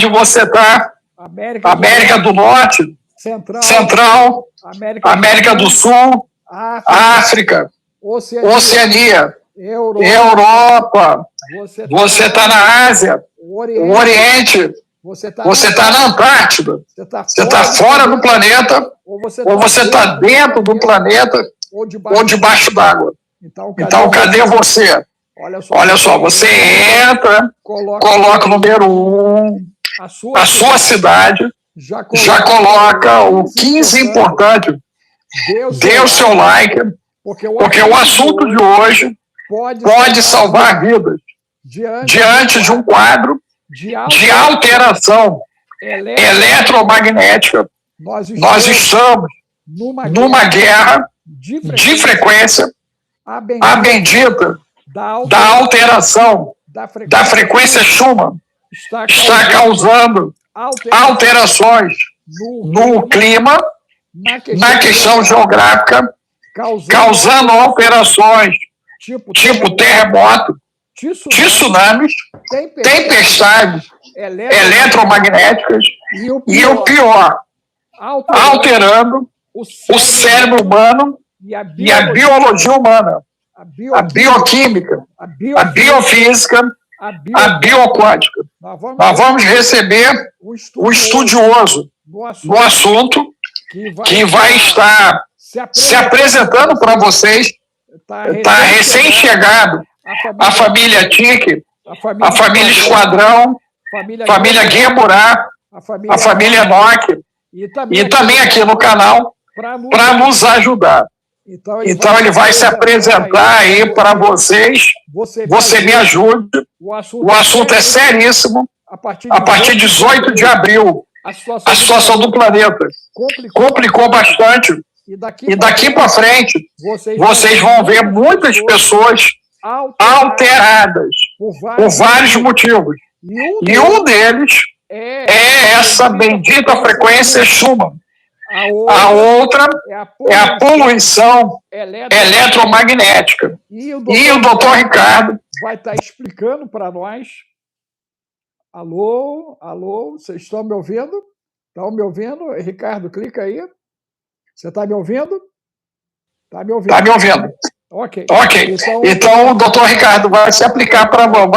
onde você está? América do Norte, Central, América do Sul, África, Oceania, Europa, você está na Ásia, o Oriente, você está na Antártida, você está fora do planeta, ou você está dentro do planeta, ou debaixo d'água. Então, cadê você? Olha só, você entra, coloca o número 1, a sua cidade, já coloca o 15 importante, dê o seu like, porque o assunto de hoje pode salvar vidas diante de um quadro de alteração eletromagnética. Nós estamos numa guerra de frequência, a bendita da alteração da frequência Schumann está causando alterações no clima, na questão geográfica, causando alterações tipo terremoto, tsunamis, tempestades eletromagnéticas e o pior, alterando o cérebro humano e a biologia humana, a bioquímica, a biofísica, a bioquântica. Nós vamos receber o estudioso no assunto que vai estar se apresentando para vocês. Está recém-chegado a família TIC, a família Esquadrão, a família Guemurá, a família Nock, e também aqui no canal para nos ajudar. Então ele vai se apresentar aí para vocês. Você me ajude. O assunto é seríssimo. A partir de 18 de abril, a situação do planeta complicou bastante. E daqui para frente, vocês vão ver muitas pessoas alteradas por vários motivos. E um deles é essa bendita frequência Schumann. A outra é a poluição eletromagnética. E o doutor Ricardo vai estar explicando para nós. Alô, vocês estão me ouvindo? Estão me ouvindo? Ricardo, clica aí. Você está me ouvindo? Está me ouvindo. Ok. Então o doutor Ricardo vai se aplicar para nós,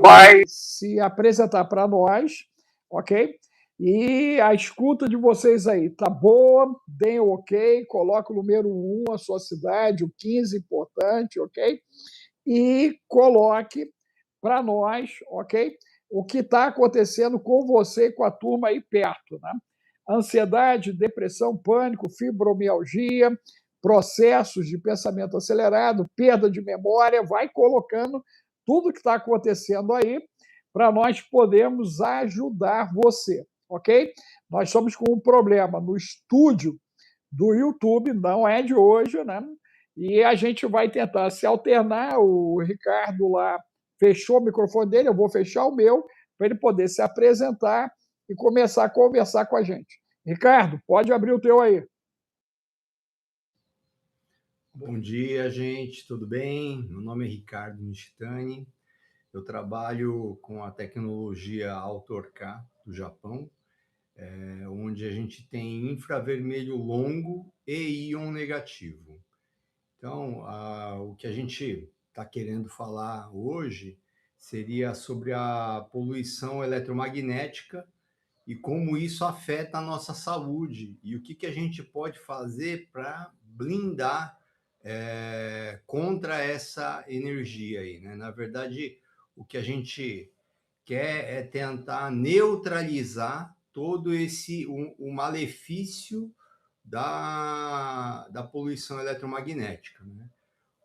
vai se apresentar para nós, ok? E a escuta de vocês aí, tá boa? Deem o ok, coloca o número 1, a sua cidade, o 15 importante, ok? E coloque para nós, ok? O que está acontecendo com você e com a turma aí perto, né? Ansiedade, depressão, pânico, fibromialgia, processos de pensamento acelerado, perda de memória, vai colocando tudo que está acontecendo aí para nós podermos ajudar você, ok? Nós somos com um problema no estúdio do YouTube, não é de hoje, né? E a gente vai tentar se alternar. O Ricardo lá fechou o microfone dele, eu vou fechar o meu, para ele poder se apresentar e começar a conversar com a gente. Ricardo, pode abrir o teu aí. Bom dia, gente, tudo bem? Meu nome é Ricardo Nishitani, eu trabalho com a tecnologia AutoRK do Japão, onde a gente tem infravermelho longo e íon negativo. Então, o que a gente está querendo falar hoje seria sobre a poluição eletromagnética e como isso afeta a nossa saúde e o que a gente pode fazer para blindar contra essa energia aí, né? Na verdade, o que a gente quer é tentar neutralizar todo o malefício da poluição eletromagnética, né?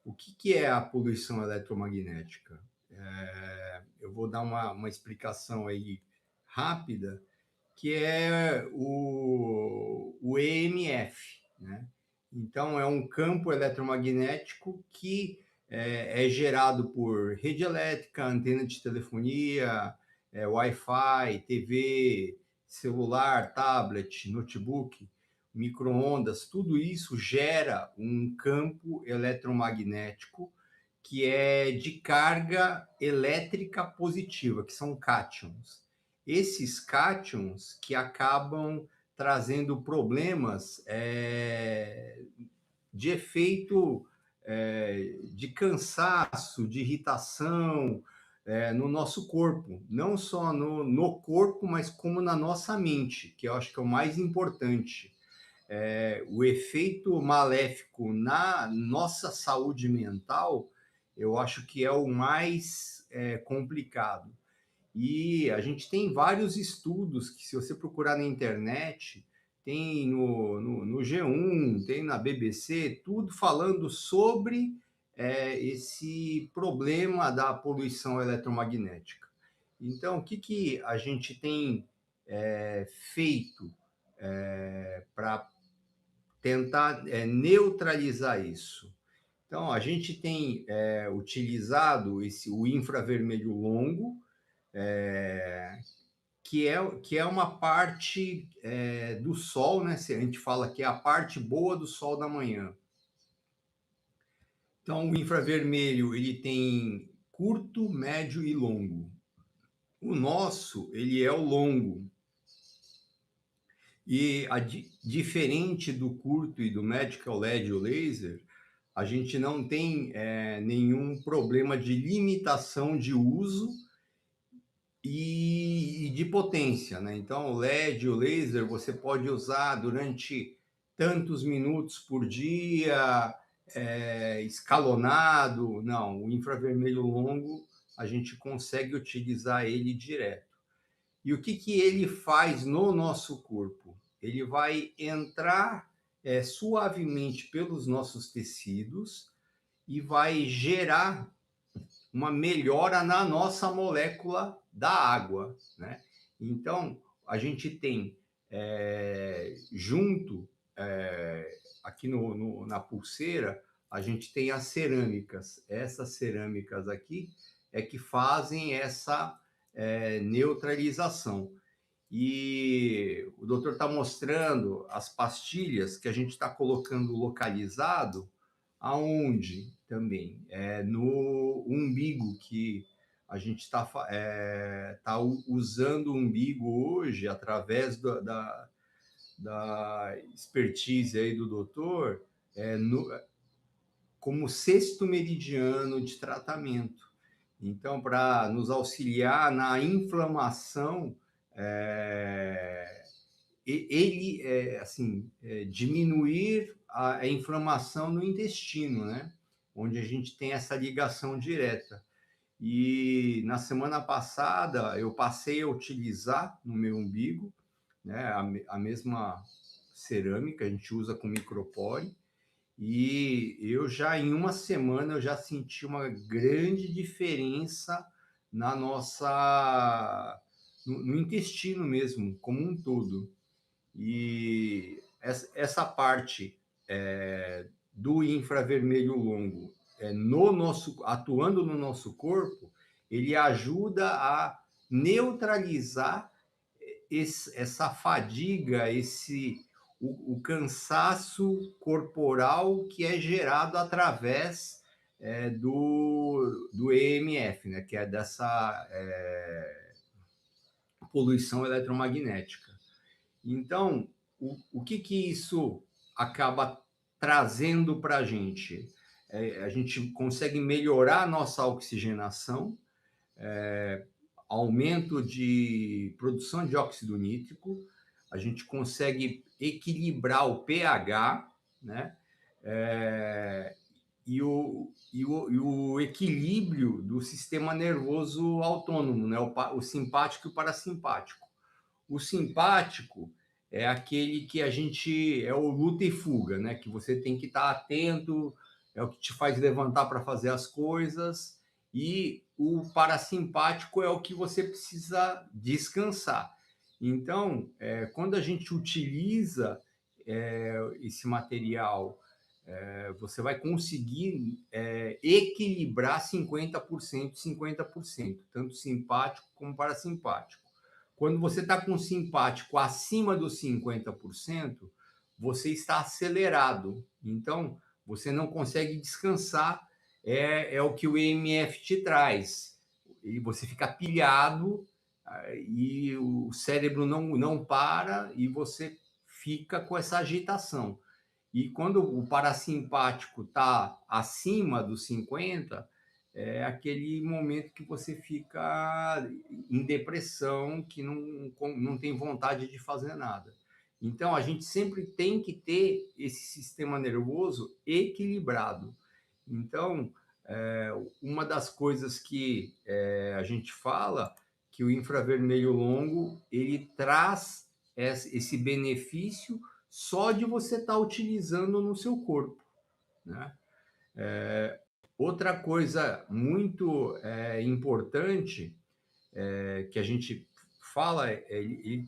O que é a poluição eletromagnética? Eu vou dar uma explicação aí rápida, que é o EMF, né? Então, é um campo eletromagnético que é gerado por rede elétrica, antena de telefonia, Wi-Fi, TV, celular, tablet, notebook, micro-ondas, tudo isso gera um campo eletromagnético que é de carga elétrica positiva, que são cátions. esses cátions que acabam trazendo problemas de efeito de cansaço, de irritação no nosso corpo, não só no corpo, mas como na nossa mente, que eu acho que é o mais importante. O efeito maléfico na nossa saúde mental, eu acho que é o mais complicado. E a gente tem vários estudos que, se você procurar na internet, tem no G1, tem na BBC, tudo falando sobre esse problema da poluição eletromagnética. Então, o que a gente tem feito para tentar neutralizar isso? Então, a gente tem utilizado o infravermelho longo, que é uma parte do sol, né? A gente fala que é a parte boa do sol da manhã. Então, o infravermelho ele tem curto, médio e longo. O nosso, ele é o longo. E diferente do curto e do médio, que é o LED e o laser, a gente não tem nenhum problema de limitação de uso e de potência, né? Então, o LED, o laser, você pode usar durante tantos minutos por dia, escalonado. Não, o infravermelho longo, a gente consegue utilizar ele direto. E o que ele faz no nosso corpo? Ele vai entrar suavemente pelos nossos tecidos e vai gerar uma melhora na nossa molécula da água, né? Então, a gente tem junto, aqui na pulseira, a gente tem as cerâmicas. Essas cerâmicas aqui é que fazem essa neutralização. E o doutor está mostrando as pastilhas que a gente está colocando localizado aonde também? No umbigo, que a gente está usando o umbigo hoje, através da expertise aí do doutor, como sexto meridiano de tratamento. Então, para nos auxiliar na inflamação, diminuir a inflamação no intestino, né? Onde a gente tem essa ligação direta. E na semana passada eu passei a utilizar no meu umbigo, né, a mesma cerâmica, a gente usa com micropore, e eu já em uma semana eu já senti uma grande diferença na no intestino mesmo, como um todo. E essa parte do infravermelho longo atuando no nosso corpo, ele ajuda a neutralizar essa fadiga, o cansaço corporal que é gerado através do EMF, né, que é dessa poluição eletromagnética. Então, o que isso acaba trazendo para a gente? A gente consegue melhorar a nossa oxigenação, aumento de produção de óxido nítrico, a gente consegue equilibrar o pH, né? E o equilíbrio do sistema nervoso autônomo, né? O simpático e o parasimpático. O simpático é aquele que a gente é o luta e fuga, né? Que você tem que estar atento, é o que te faz levantar para fazer as coisas, e o parasimpático é o que você precisa descansar. Então, quando a gente utiliza esse material, você vai conseguir equilibrar 50%, 50%, tanto simpático como parasimpático. Quando você está com simpático acima dos 50%, você está acelerado. Então, você não consegue descansar. É o que o EMF te traz. E você fica pilhado, e o cérebro não para e você fica com essa agitação. E quando o parasimpático está acima dos 50, é aquele momento que você fica em depressão, que não tem vontade de fazer nada. Então, a gente sempre tem que ter esse sistema nervoso equilibrado. Então, uma das coisas que a gente fala, que o infravermelho longo, ele traz esse benefício só de você estar utilizando no seu corpo, né? Outra coisa muito importante que a gente fala, ele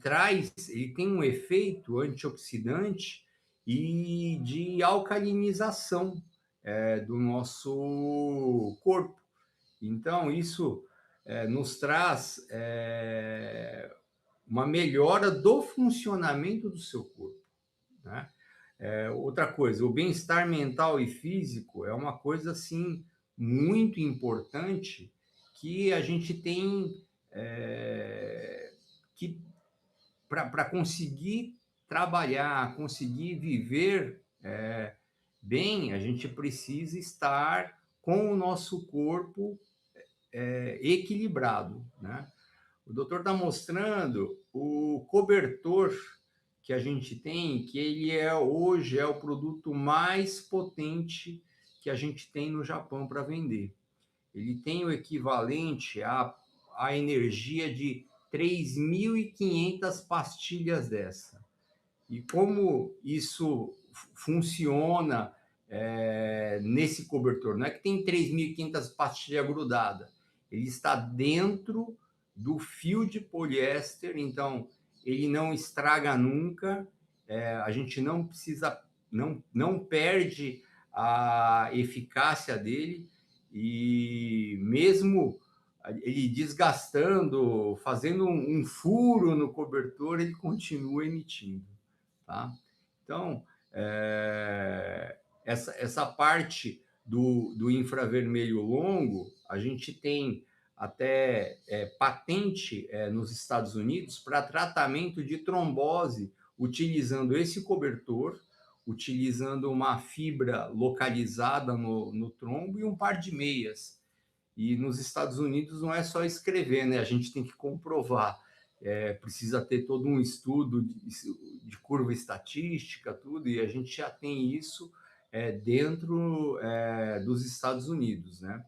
tem um efeito antioxidante e de alcalinização do nosso corpo. Então, isso nos traz uma melhora do funcionamento do seu corpo, né? Outra coisa, o bem-estar mental e físico é uma coisa assim muito importante que a gente tem que para conseguir trabalhar, conseguir viver bem, a gente precisa estar com o nosso corpo equilibrado, né? O doutor está mostrando o cobertor que a gente tem, que ele hoje é o produto mais potente que a gente tem no Japão para vender. Ele tem o equivalente à energia de 3.500 pastilhas dessa. E como isso funciona nesse cobertor? Não é que tem 3.500 pastilhas grudadas. Ele está dentro do fio de poliéster, então ele não estraga nunca, a gente não precisa, não perde a eficácia dele, e mesmo ele desgastando, fazendo um furo no cobertor, ele continua emitindo, tá? Então, essa parte do infravermelho longo, a gente tem até patente nos Estados Unidos para tratamento de trombose, utilizando esse cobertor, utilizando uma fibra localizada no trombo e um par de meias. E nos Estados Unidos não é só escrever, né? A gente tem que comprovar. Precisa ter todo um estudo de curva estatística, tudo, e a gente já tem isso dentro dos Estados Unidos, né?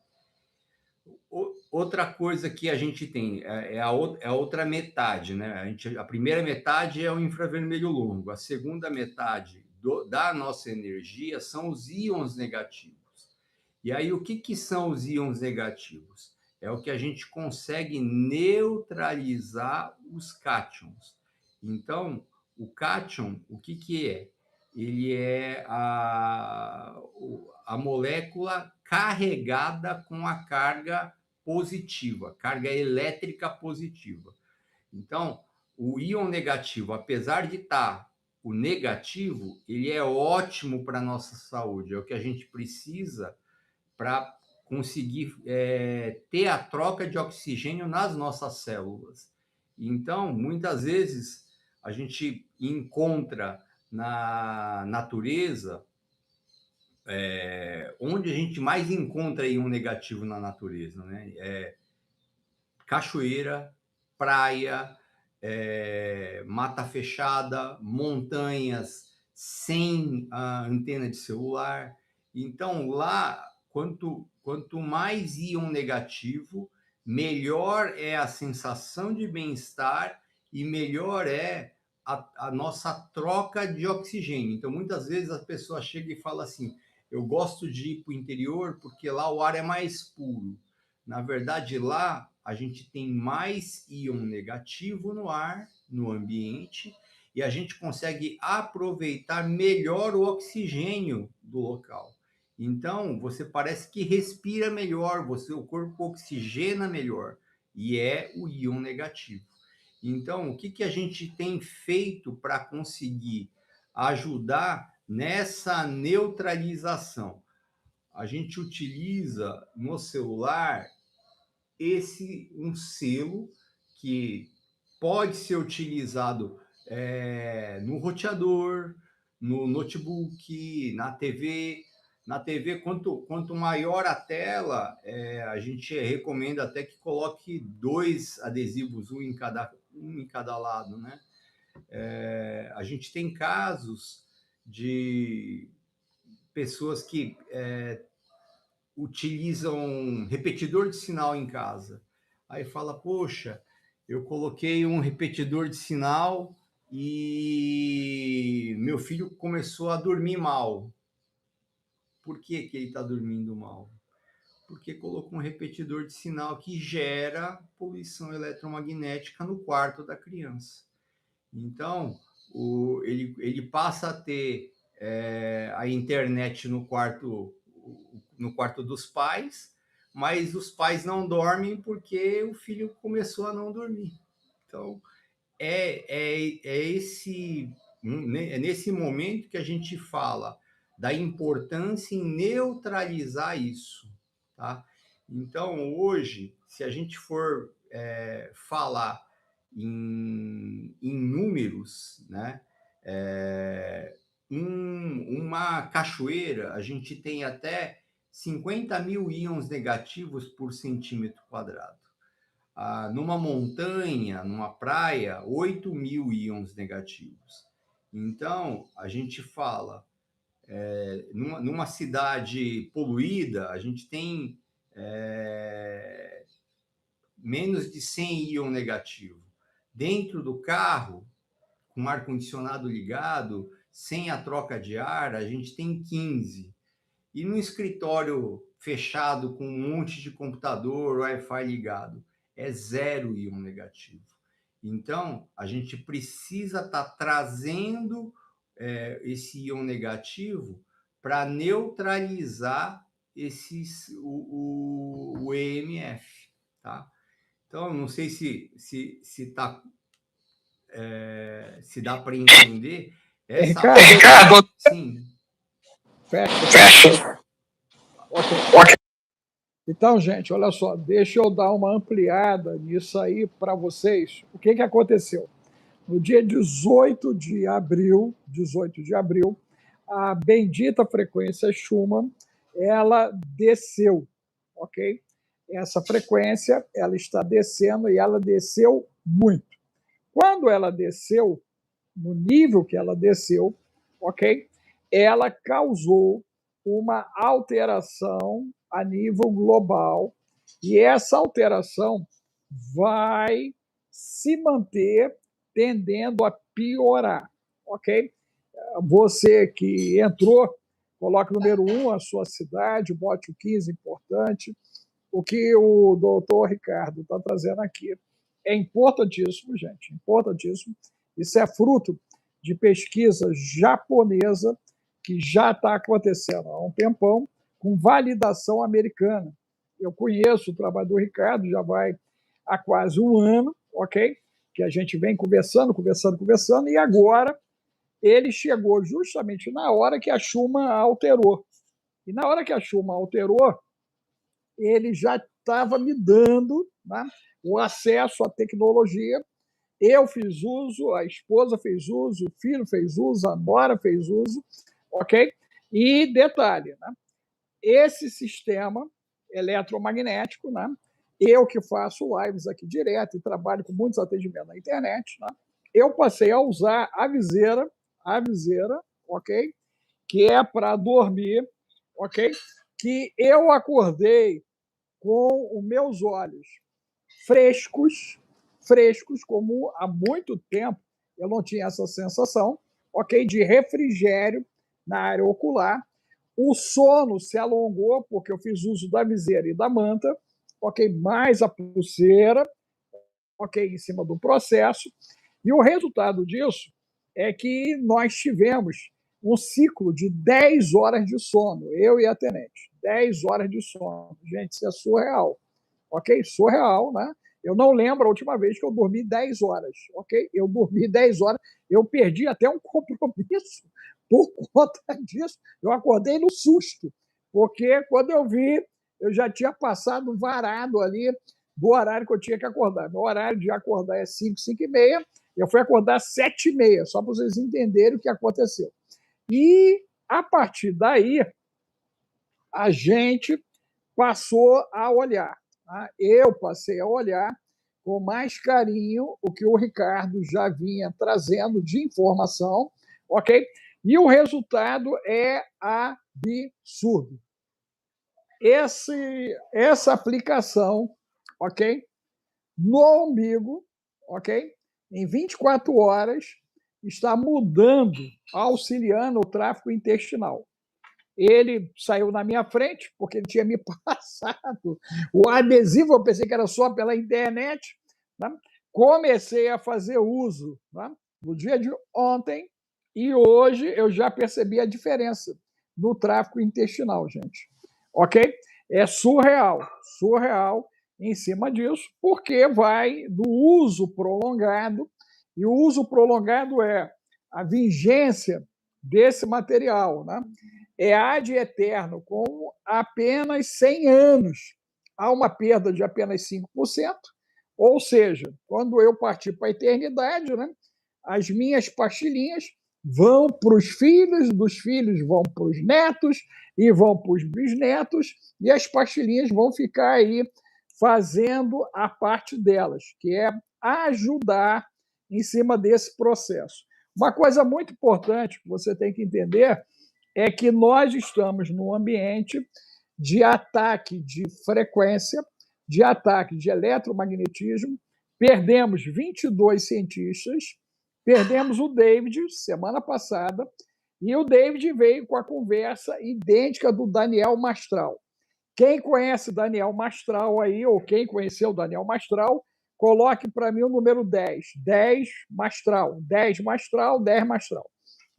Outra coisa que a gente tem é a outra metade, né? A primeira metade é o infravermelho longo, a segunda metade da nossa energia são os íons negativos. E aí, o que são os íons negativos? É o que a gente consegue neutralizar os cátions. Então, o cátion, o que é? Ele é a molécula carregada com a carga positiva, carga elétrica positiva. Então, o íon negativo, apesar de estar o negativo, ele é ótimo para a nossa saúde, é o que a gente precisa para conseguir ter a troca de oxigênio nas nossas células. Então, muitas vezes, a gente encontra na natureza, onde a gente mais encontra íon negativo na natureza, né? Cachoeira, praia, mata fechada, montanhas sem a antena de celular. Então, lá, quanto mais íon negativo, melhor é a sensação de bem-estar e melhor é a nossa troca de oxigênio. Então, muitas vezes a pessoa chega e fala assim, eu gosto de ir para o interior porque lá o ar é mais puro. Na verdade, lá a gente tem mais íon negativo no ar, no ambiente, e a gente consegue aproveitar melhor o oxigênio do local. Então, você parece que respira melhor, o corpo oxigena melhor, e é o íon negativo. Então, o que a gente tem feito para conseguir ajudar nessa neutralização? A gente utiliza no celular um selo que pode ser utilizado no roteador, no notebook, na TV. Na TV, quanto maior a tela, a gente recomenda até que coloque 2 adesivos, um em cada lado, né? A gente tem casos de pessoas que utilizam repetidor de sinal em casa. Aí fala, poxa, eu coloquei um repetidor de sinal e meu filho começou a dormir mal. Por que ele está dormindo mal? Porque colocou um repetidor de sinal que gera poluição eletromagnética no quarto da criança. Então, ele passa a ter a internet no quarto dos pais, mas os pais não dormem porque o filho começou a não dormir. Então, é nesse momento que a gente fala da importância em neutralizar isso, tá? Então, hoje, se a gente for falar em números, né? Uma cachoeira, a gente tem até 50 mil íons negativos por centímetro quadrado. Numa montanha, numa praia, 8 mil íons negativos. Então, a gente fala, numa cidade poluída, a gente tem menos de 100 íons negativos. Dentro do carro, com ar-condicionado ligado, sem a troca de ar, a gente tem 15. E no escritório fechado, com um monte de computador, Wi-Fi ligado, é 0 íon negativo. Então, a gente precisa estar trazendo esse íon negativo para neutralizar o EMF, tá? Então, não sei se dá para entender. Ricardo, sim. Fecha. Ok. Então, gente, olha só, deixa eu dar uma ampliada nisso aí para vocês. O que aconteceu? No dia 18 de abril, a bendita frequência Schumann, ela desceu, ok? Essa frequência, ela está descendo e ela desceu muito. Quando ela desceu, no nível que ela desceu, ok? Ela causou uma alteração a nível global e essa alteração vai se manter tendendo a piorar, ok? Você que entrou, coloque o número 1, a sua cidade, bote o 15, importante. O que o doutor Ricardo está trazendo aqui é importantíssimo, gente, importantíssimo. Isso é fruto de pesquisa japonesa que já está acontecendo há um tempão, com validação americana. Eu conheço o trabalho do Ricardo, já vai há quase um ano, ok? Que a gente vem conversando, e agora ele chegou justamente na hora que a Schumann alterou. E na hora que a Schumann alterou, ele já estava me dando, né, o acesso à tecnologia. Eu fiz uso, a esposa fez uso, o filho fez uso, a nora fez uso, ok? E detalhe, né, esse sistema eletromagnético, né, eu que faço lives aqui direto e trabalho com muitos atendimentos na internet, né, eu passei a usar a viseira, ok? Que é para dormir, ok? Que eu acordei com os meus olhos frescos, como há muito tempo eu não tinha essa sensação, ok? De refrigério na área ocular. O sono se alongou, porque eu fiz uso da viseira e da manta, ok? Mais a pulseira, ok? Em cima do processo. E o resultado disso é que nós tivemos um ciclo de 10 horas de sono, eu e a tenente. 10 horas de sono. Gente, isso é surreal. Ok? Surreal, né? Eu não lembro a última vez que eu dormi 10 horas, ok? Eu dormi 10 horas, eu perdi até um compromisso por conta disso. Eu acordei no susto, porque quando eu vi, eu já tinha passado varado ali do horário que eu tinha que acordar. Meu horário de acordar é 5, 5 e meia, eu fui acordar 7 e meia, só para vocês entenderem o que aconteceu. E, a partir daí, a gente passou a olhar. Tá? Eu passei a olhar com mais carinho o que o Ricardo já vinha trazendo de informação, ok? E o resultado é absurdo. Essa aplicação, ok? No umbigo, ok? Em 24 horas, está mudando, auxiliando o tráfego intestinal. Ele saiu na minha frente, porque ele tinha me passado o adesivo, eu pensei que era só pela internet. Tá? Comecei a fazer uso, tá? No dia de ontem, e hoje eu já percebi a diferença no tráfego intestinal, gente. Ok? É surreal, surreal em cima disso, porque vai do uso prolongado, e o uso prolongado é a vigência desse material, né? É ad eterno, com apenas 100 anos. Há uma perda de apenas 5%, ou seja, quando eu partir para a eternidade, né, as minhas pastilhinhas vão para os filhos, dos filhos vão para os netos, e vão para os bisnetos, e as pastilhinhas vão ficar aí fazendo a parte delas, que é ajudar em cima desse processo. Uma coisa muito importante que você tem que entender é que nós estamos num ambiente de ataque de frequência, de ataque de eletromagnetismo. Perdemos 22 cientistas, perdemos o David semana passada, e o David veio com a conversa idêntica do Daniel Mastral. Quem conhece Daniel Mastral aí, ou quem conheceu Daniel Mastral, coloque para mim o número 10. 10 Mastral. 10 Mastral, 10 Mastral.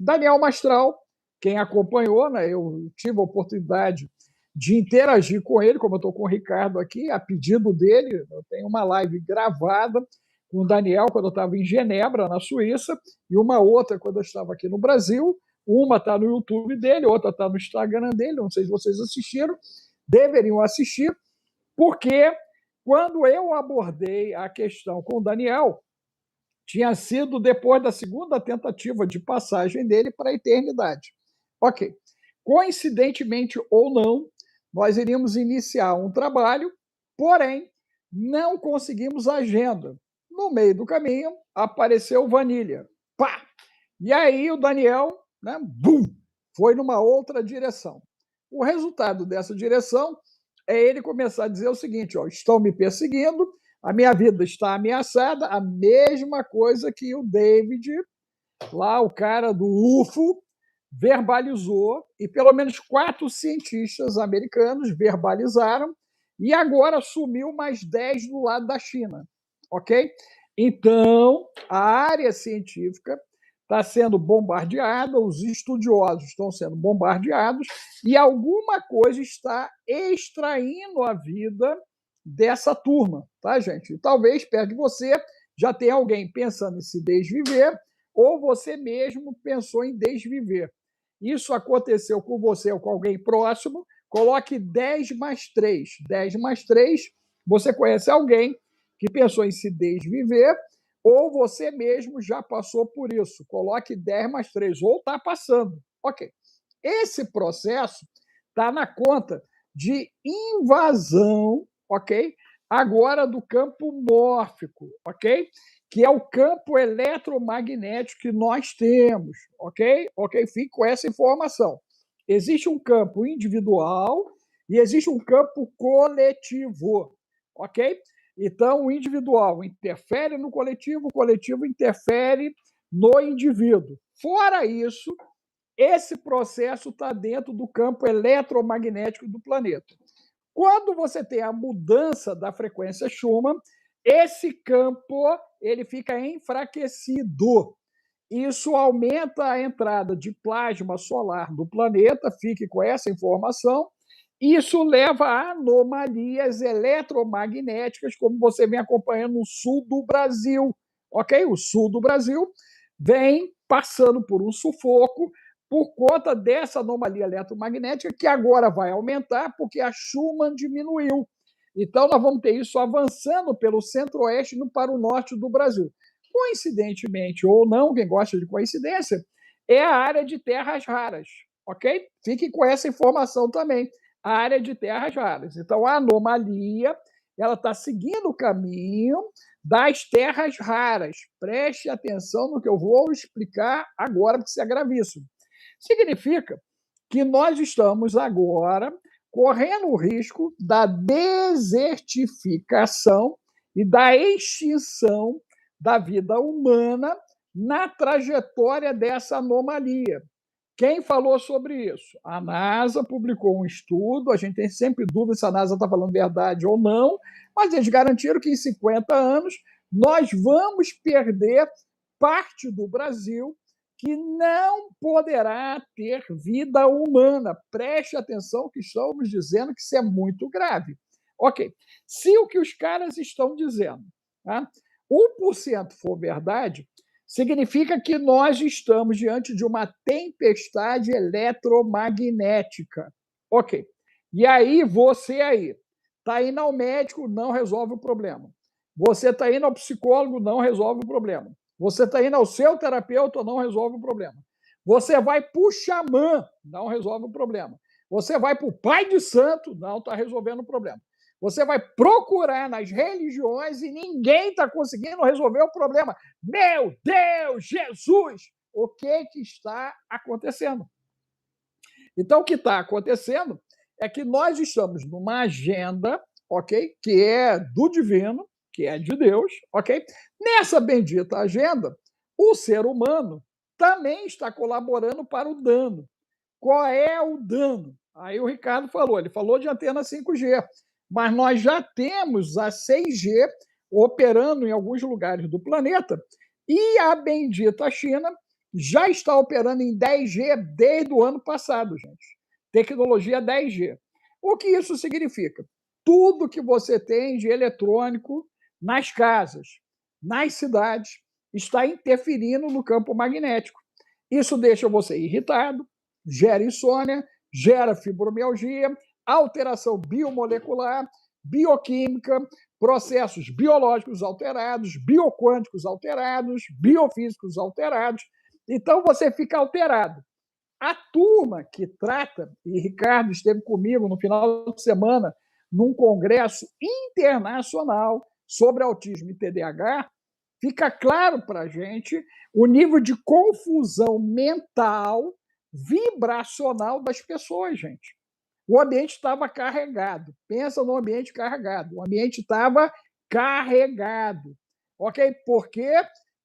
Daniel Mastral, quem acompanhou, né, eu tive a oportunidade de interagir com ele, como eu estou com o Ricardo aqui, a pedido dele. Eu tenho uma live gravada com o Daniel quando eu estava em Genebra, na Suíça, e uma outra quando eu estava aqui no Brasil. Uma está no YouTube dele, outra está no Instagram dele, não sei se vocês assistiram, deveriam assistir, porque quando eu abordei a questão com o Daniel, tinha sido depois da segunda tentativa de passagem dele para a eternidade. Ok. Coincidentemente ou não, nós iríamos iniciar um trabalho, porém, não conseguimos a agenda. No meio do caminho, apareceu Vanilha. Pá! E aí o Daniel, né, bum, foi numa outra direção. O resultado dessa direção é ele começar a dizer o seguinte: ó, estão me perseguindo, a minha vida está ameaçada, a mesma coisa que o David, lá o cara do UFO, verbalizou, e pelo menos 4 cientistas americanos verbalizaram, e agora sumiu mais 10 do lado da China, ok? Então, a área científica está sendo bombardeada, os estudiosos estão sendo bombardeados, e alguma coisa está extraindo a vida dessa turma, tá, gente? E talvez perto de você já tenha alguém pensando em se desviver, ou você mesmo pensou em desviver. Isso aconteceu com você ou com alguém próximo, coloque 10 mais 3. 10 mais 3, você conhece alguém que pensou em se desviver, ou você mesmo já passou por isso. Coloque 10 mais 3, ou está passando. Ok. Esse processo está na conta de invasão, ok? Agora do campo mórfico, ok? Que é o campo eletromagnético que nós temos, ok? Ok, fique com essa informação. Existe um campo individual e existe um campo coletivo, ok? Então, o individual interfere no coletivo, o coletivo interfere no indivíduo. Fora isso, esse processo está dentro do campo eletromagnético do planeta. Quando você tem a mudança da frequência Schumann, esse campo ele fica enfraquecido. Isso aumenta a entrada de plasma solar do planeta, fique com essa informação. Isso leva a anomalias eletromagnéticas, como você vem acompanhando no sul do Brasil. Ok? O sul do Brasil vem passando por um sufoco por conta dessa anomalia eletromagnética, que agora vai aumentar porque a Schumann diminuiu. Então, nós vamos ter isso avançando pelo centro-oeste indo para o norte do Brasil. Coincidentemente ou não, quem gosta de coincidência, é a área de terras raras, ok? Fique com essa informação também, a área de terras raras. Então, a anomalia ela está seguindo o caminho das terras raras. Preste atenção no que eu vou explicar agora, porque isso é gravíssimo. Significa que nós estamos agora correndo o risco da desertificação e da extinção da vida humana na trajetória dessa anomalia. Quem falou sobre isso? A NASA publicou um estudo, a gente tem sempre dúvida se a NASA está falando verdade ou não, mas eles garantiram que em 50 anos nós vamos perder parte do Brasil que não poderá ter vida humana. Preste atenção que estamos dizendo que isso é muito grave. Ok, se o que os caras estão dizendo, tá? 1% for verdade, significa que nós estamos diante de uma tempestade eletromagnética. Ok. E aí, você aí, está indo ao médico, não resolve o problema. Você está indo ao psicólogo, não resolve o problema. Você está indo ao seu terapeuta, não resolve o problema. Você vai para o xamã, não resolve o problema. Você vai para o pai de santo, não está resolvendo o problema. Você vai procurar nas religiões e ninguém está conseguindo resolver o problema. Meu Deus, Jesus! O que está acontecendo? Então, o que está acontecendo é que nós estamos numa agenda, ok, que é do divino, que é de Deus, ok? Nessa bendita agenda, o ser humano também está colaborando para o dano. Qual é o dano? Aí o Ricardo falou, ele falou de antena 5G, mas nós já temos a 6G operando em alguns lugares do planeta e a bendita China já está operando em 10G desde o ano passado, gente. Tecnologia 10G. O que isso significa? Tudo que você tem de eletrônico nas casas, nas cidades, está interferindo no campo magnético. Isso deixa você irritado, gera insônia, gera fibromialgia, alteração biomolecular, bioquímica, processos biológicos alterados, bioquânticos alterados, biofísicos alterados. Então, você fica alterado. A turma que trata, e Ricardo esteve comigo no final de semana, num congresso internacional sobre autismo e TDAH, fica claro para a gente o nível de confusão mental, vibracional das pessoas, gente. O ambiente estava carregado. Pensa no ambiente carregado. O ambiente estava carregado. Ok? Por quê?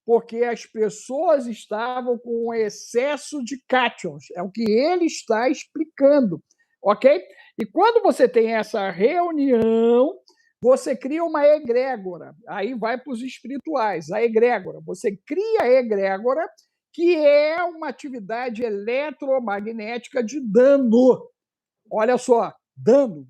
Porque as pessoas estavam com excesso de cátions. É o que ele está explicando. Ok? E quando você tem essa reunião, você cria uma egrégora. Aí vai para os espirituais. A egrégora. Você cria a egrégora, que é uma atividade eletromagnética de dano. Olha só, dano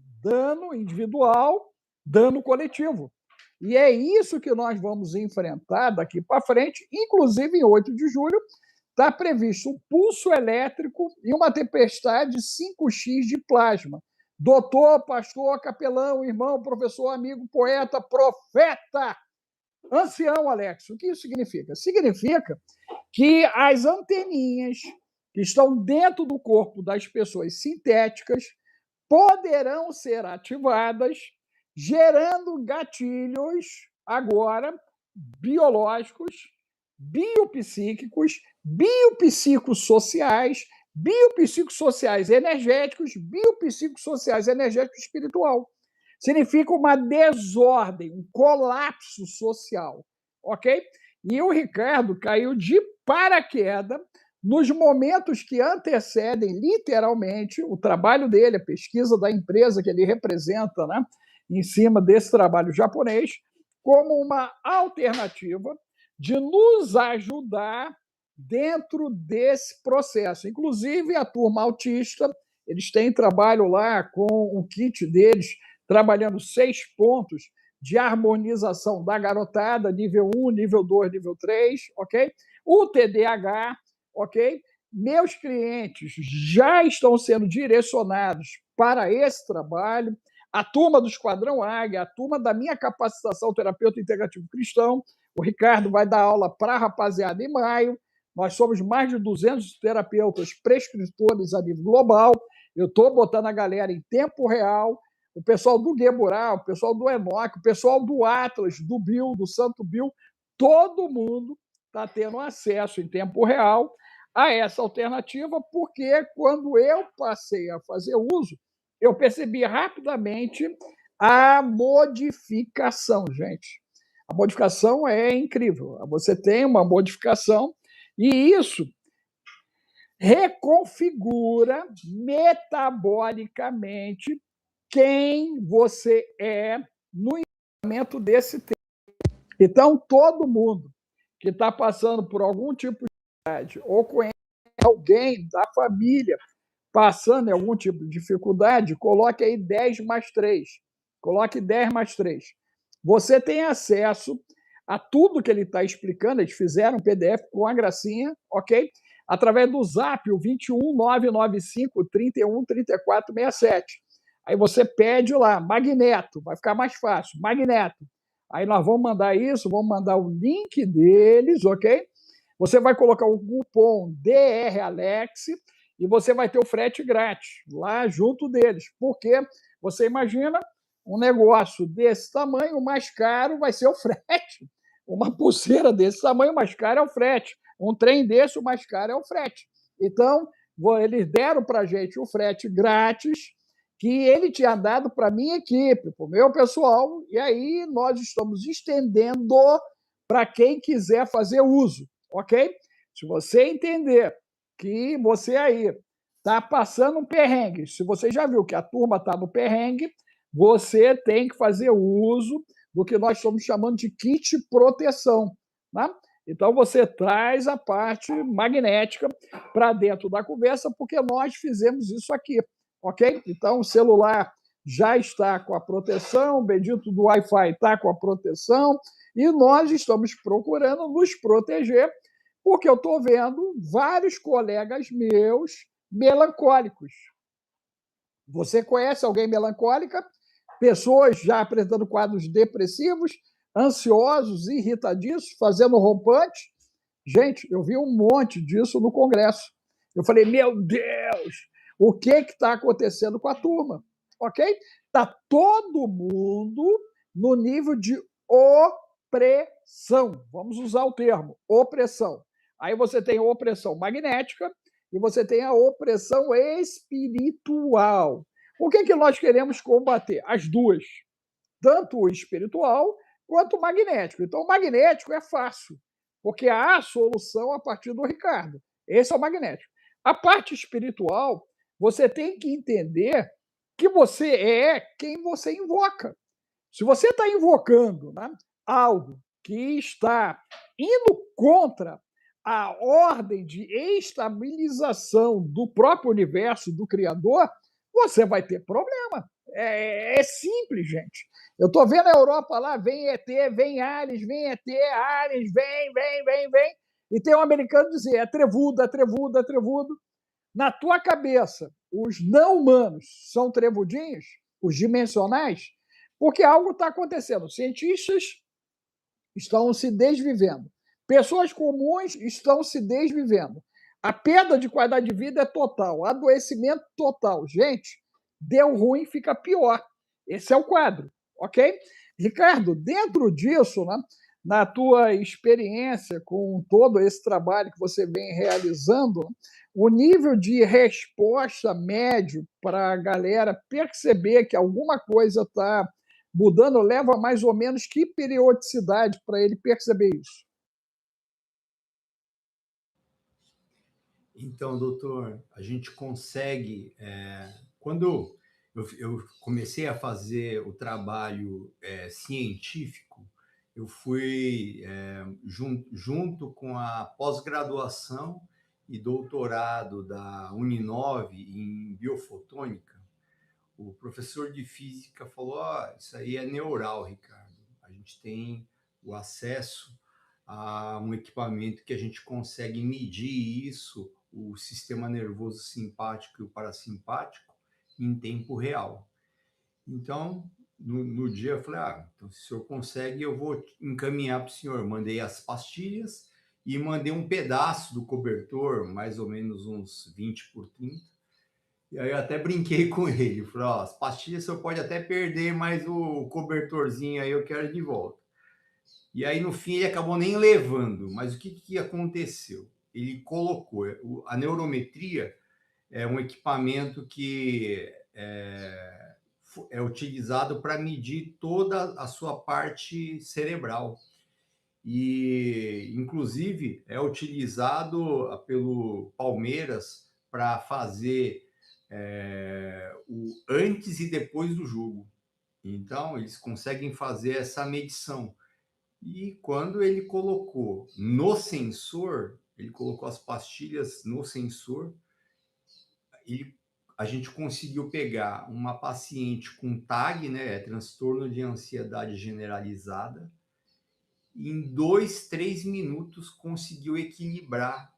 individual, dano coletivo. E é isso que nós vamos enfrentar daqui para frente, inclusive em 8 de julho, está previsto um pulso elétrico e uma tempestade 5x de plasma. Doutor, pastor, capelão, irmão, professor, amigo, poeta, profeta, ancião, Alex, o que isso significa? Significa que as anteninhas que estão dentro do corpo das pessoas sintéticas poderão ser ativadas, gerando gatilhos agora biológicos, biopsíquicos, biopsicossociais, biopsicossociais energéticos, biopsicossociais energéticos espiritual. Significa uma desordem, um colapso social, ok? E o Ricardo caiu de paraquedas nos momentos que antecedem, literalmente, o trabalho dele, a pesquisa da empresa que ele representa, né, em cima desse trabalho japonês, como uma alternativa de nos ajudar dentro desse processo. Inclusive, a turma autista, eles têm trabalho lá com o kit deles, trabalhando 6 pontos de harmonização da garotada, nível 1, nível 2, nível 3, ok? O TDAH, ok? Meus clientes já estão sendo direcionados para esse trabalho. a turma do Esquadrão Águia, a turma da minha capacitação terapeuta integrativo cristão. O Ricardo vai dar aula para a rapaziada em maio. Nós somos mais de 200 terapeutas prescritores a nível global. Eu estou botando a galera em tempo real. O pessoal do Gueburá, o pessoal do Enoque, o pessoal do Atlas, do Bill, do Santo Bill, todo mundo está tendo acesso em tempo real a essa alternativa, porque quando eu passei a fazer uso, eu percebi rapidamente a modificação, gente. A modificação é incrível. Você tem uma modificação e isso reconfigura metabolicamente quem você é no ensinamento desse tempo. Então, todo mundo que está passando por algum tipo de dificuldade ou conhece alguém da família passando em algum tipo de dificuldade, coloque aí 10 mais 3. Coloque 10 mais 3. Você tem acesso a tudo que ele está explicando, eles fizeram um PDF com a gracinha, ok? Através do Zap, o 21995 31 34 67. Aí você pede lá, Magneto, vai ficar mais fácil, Magneto. Aí nós vamos mandar isso, vamos mandar o link deles, ok? Você vai colocar o cupom DRALEX e você vai ter o frete grátis lá junto deles. Porque você imagina um negócio desse tamanho, o mais caro vai ser o frete. Uma pulseira desse tamanho, o mais caro é o frete. Um trem desse, o mais caro é o frete. Então, eles deram para a gente o frete grátis que ele tinha dado para a minha equipe, para o meu pessoal, e aí nós estamos estendendo para quem quiser fazer uso, ok? Se você entender que você aí está passando um perrengue, se você já viu que a turma está no perrengue, você tem que fazer uso do que nós estamos chamando de kit proteção. Né? Então, você traz a parte magnética para dentro da conversa, porque nós fizemos isso aqui, ok? Então, o celular já está com a proteção, o bendito do Wi-Fi está com a proteção, e nós estamos procurando nos proteger, porque eu estou vendo vários colegas meus melancólicos. Você conhece alguém melancólica? Pessoas já apresentando quadros depressivos, ansiosos, irritadiços, fazendo rompante. Gente, eu vi um monte disso no Congresso. Eu falei, meu Deus, o que está acontecendo com a turma? Ok? Está todo mundo no nível de opressão. Vamos usar o termo, opressão. Aí você tem a opressão magnética e você tem a opressão espiritual. O que nós queremos combater? As duas. Tanto o espiritual quanto o magnético. Então, o magnético é fácil, porque há a solução a partir do Ricardo. Esse é o magnético. A parte espiritual, você tem que entender que você é quem você invoca. Se você está invocando, né, algo que está indo contra a ordem de estabilização do próprio universo, do Criador, você vai ter problema. É simples, gente. Eu estou vendo a Europa lá, vem ET, vem aliens, vem ET, aliens, vem. E tem um americano dizer, é trevudo, é trevudo, é trevudo. Na tua cabeça, os não humanos são trevudinhos, os dimensionais, porque algo está acontecendo. Cientistas estão se desvivendo. Pessoas comuns estão se desvivendo. A perda de qualidade de vida é total, adoecimento total. Gente, deu ruim, fica pior. Esse é o quadro, ok? Ricardo, dentro disso, né, na tua experiência com todo esse trabalho que você vem realizando, o nível de resposta médio para a galera perceber que alguma coisa está mudando leva mais ou menos que periodicidade para ele perceber isso? Então, doutor, a gente consegue. Quando eu comecei a fazer o trabalho científico, eu fui junto com a pós-graduação e doutorado da Uninove em biofotônica. O professor de física falou: isso aí é neural, Ricardo. A gente tem o acesso a um equipamento que a gente consegue medir isso, o sistema nervoso simpático e o parasimpático, em tempo real. Então, no dia, eu falei, então, se o senhor consegue, eu vou encaminhar para o senhor. Mandei as pastilhas e mandei um pedaço do cobertor, mais ou menos uns 20 por 30. E aí eu até brinquei com ele. Falei, as pastilhas o senhor pode até perder, mas o cobertorzinho aí eu quero de volta. E aí, no fim, ele acabou nem levando. Mas o que aconteceu? Ele colocou... A neurometria é um equipamento que é utilizado para medir toda a sua parte cerebral. E, inclusive, é utilizado pelo Palmeiras para fazer o antes e depois do jogo. Então, eles conseguem fazer essa medição. E quando ele colocou no sensor, ele colocou as pastilhas no sensor, a gente conseguiu pegar uma paciente com TAG, né, transtorno de ansiedade generalizada, e em 2, 3 minutos conseguiu equilibrar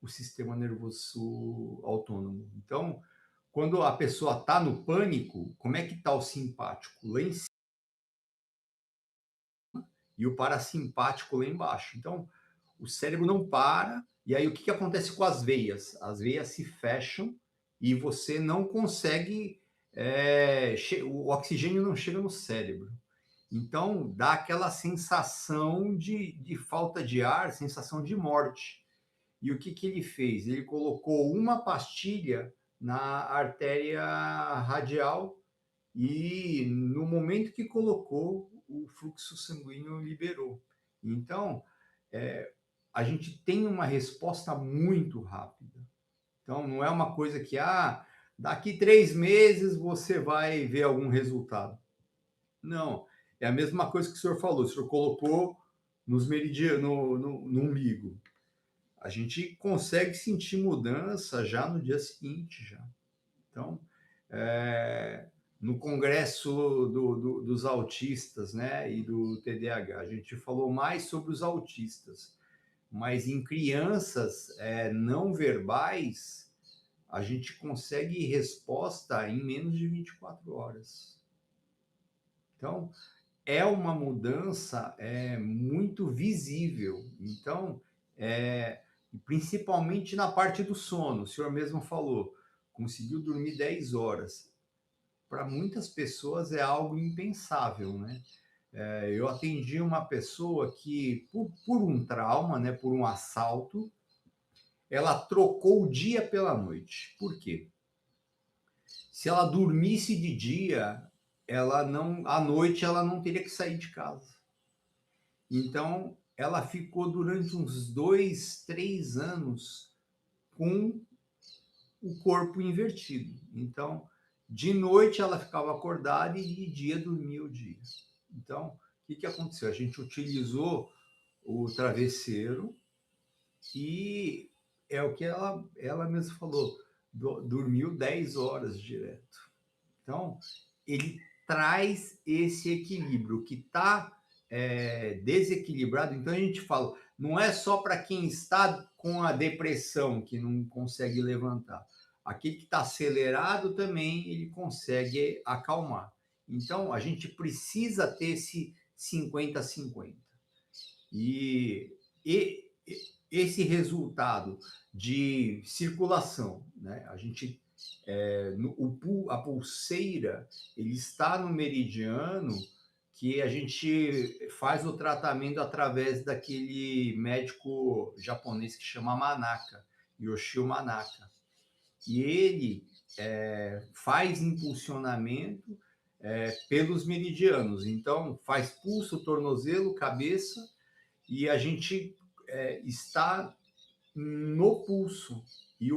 o sistema nervoso autônomo. Então, quando a pessoa está no pânico, como é que está o simpático? Lá em cima e o parasimpático lá embaixo. Então, o cérebro não para, e aí o que acontece com as veias? As veias se fecham e você não consegue, o oxigênio não chega no cérebro. Então, dá aquela sensação de falta de ar, sensação de morte. E o que ele fez? Ele colocou uma pastilha na artéria radial e no momento que colocou, o fluxo sanguíneo liberou. Então, a gente tem uma resposta muito rápida. Então, não é uma coisa que, daqui 3 meses você vai ver algum resultado. Não, é a mesma coisa que o senhor falou, o senhor colocou nos meridianos, no umbigo. A gente consegue sentir mudança já no dia seguinte, já. Então, no congresso dos autistas, né, e do TDAH, a gente falou mais sobre os autistas, mas em crianças não verbais, a gente consegue resposta em menos de 24 horas. Então, é uma mudança muito visível. Então, principalmente na parte do sono, o senhor mesmo falou, conseguiu dormir 10 horas. Para muitas pessoas é algo impensável, né? Eu atendi uma pessoa que, por um trauma, né, por um assalto, ela trocou o dia pela noite. Por quê? Se ela dormisse de dia, à noite ela não teria que sair de casa. Então, ela ficou durante uns 2, 3 anos com o corpo invertido. Então, de noite ela ficava acordada e de dia dormia o dia. Então, o que aconteceu? A gente utilizou o travesseiro e é o que ela mesma falou, dormiu 10 horas direto. Então, ele traz esse equilíbrio que está desequilibrado. Então, a gente fala, não é só para quem está com a depressão que não consegue levantar. Aquele que está acelerado também, ele consegue acalmar. Então, a gente precisa ter esse 50-50. E esse resultado de circulação, né? A gente a pulseira, ele está no meridiano que a gente faz o tratamento através daquele médico japonês que chama Manaka, Yoshio Manaka. E ele faz impulsionamento pelos meridianos. Então, faz pulso, tornozelo, cabeça, e a gente está no pulso. E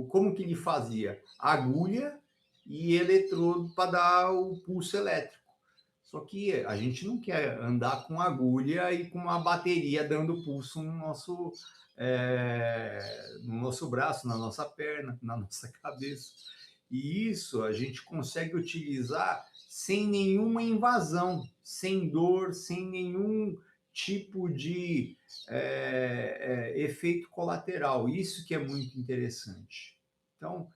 como que ele fazia? Agulha e eletrodo para dar o pulso elétrico. Só que a gente não quer andar com agulha e com uma bateria dando pulso no nosso braço, na nossa perna, na nossa cabeça. E isso a gente consegue utilizar sem nenhuma invasão, sem dor, sem nenhum tipo de efeito colateral. Isso que é muito interessante. Então,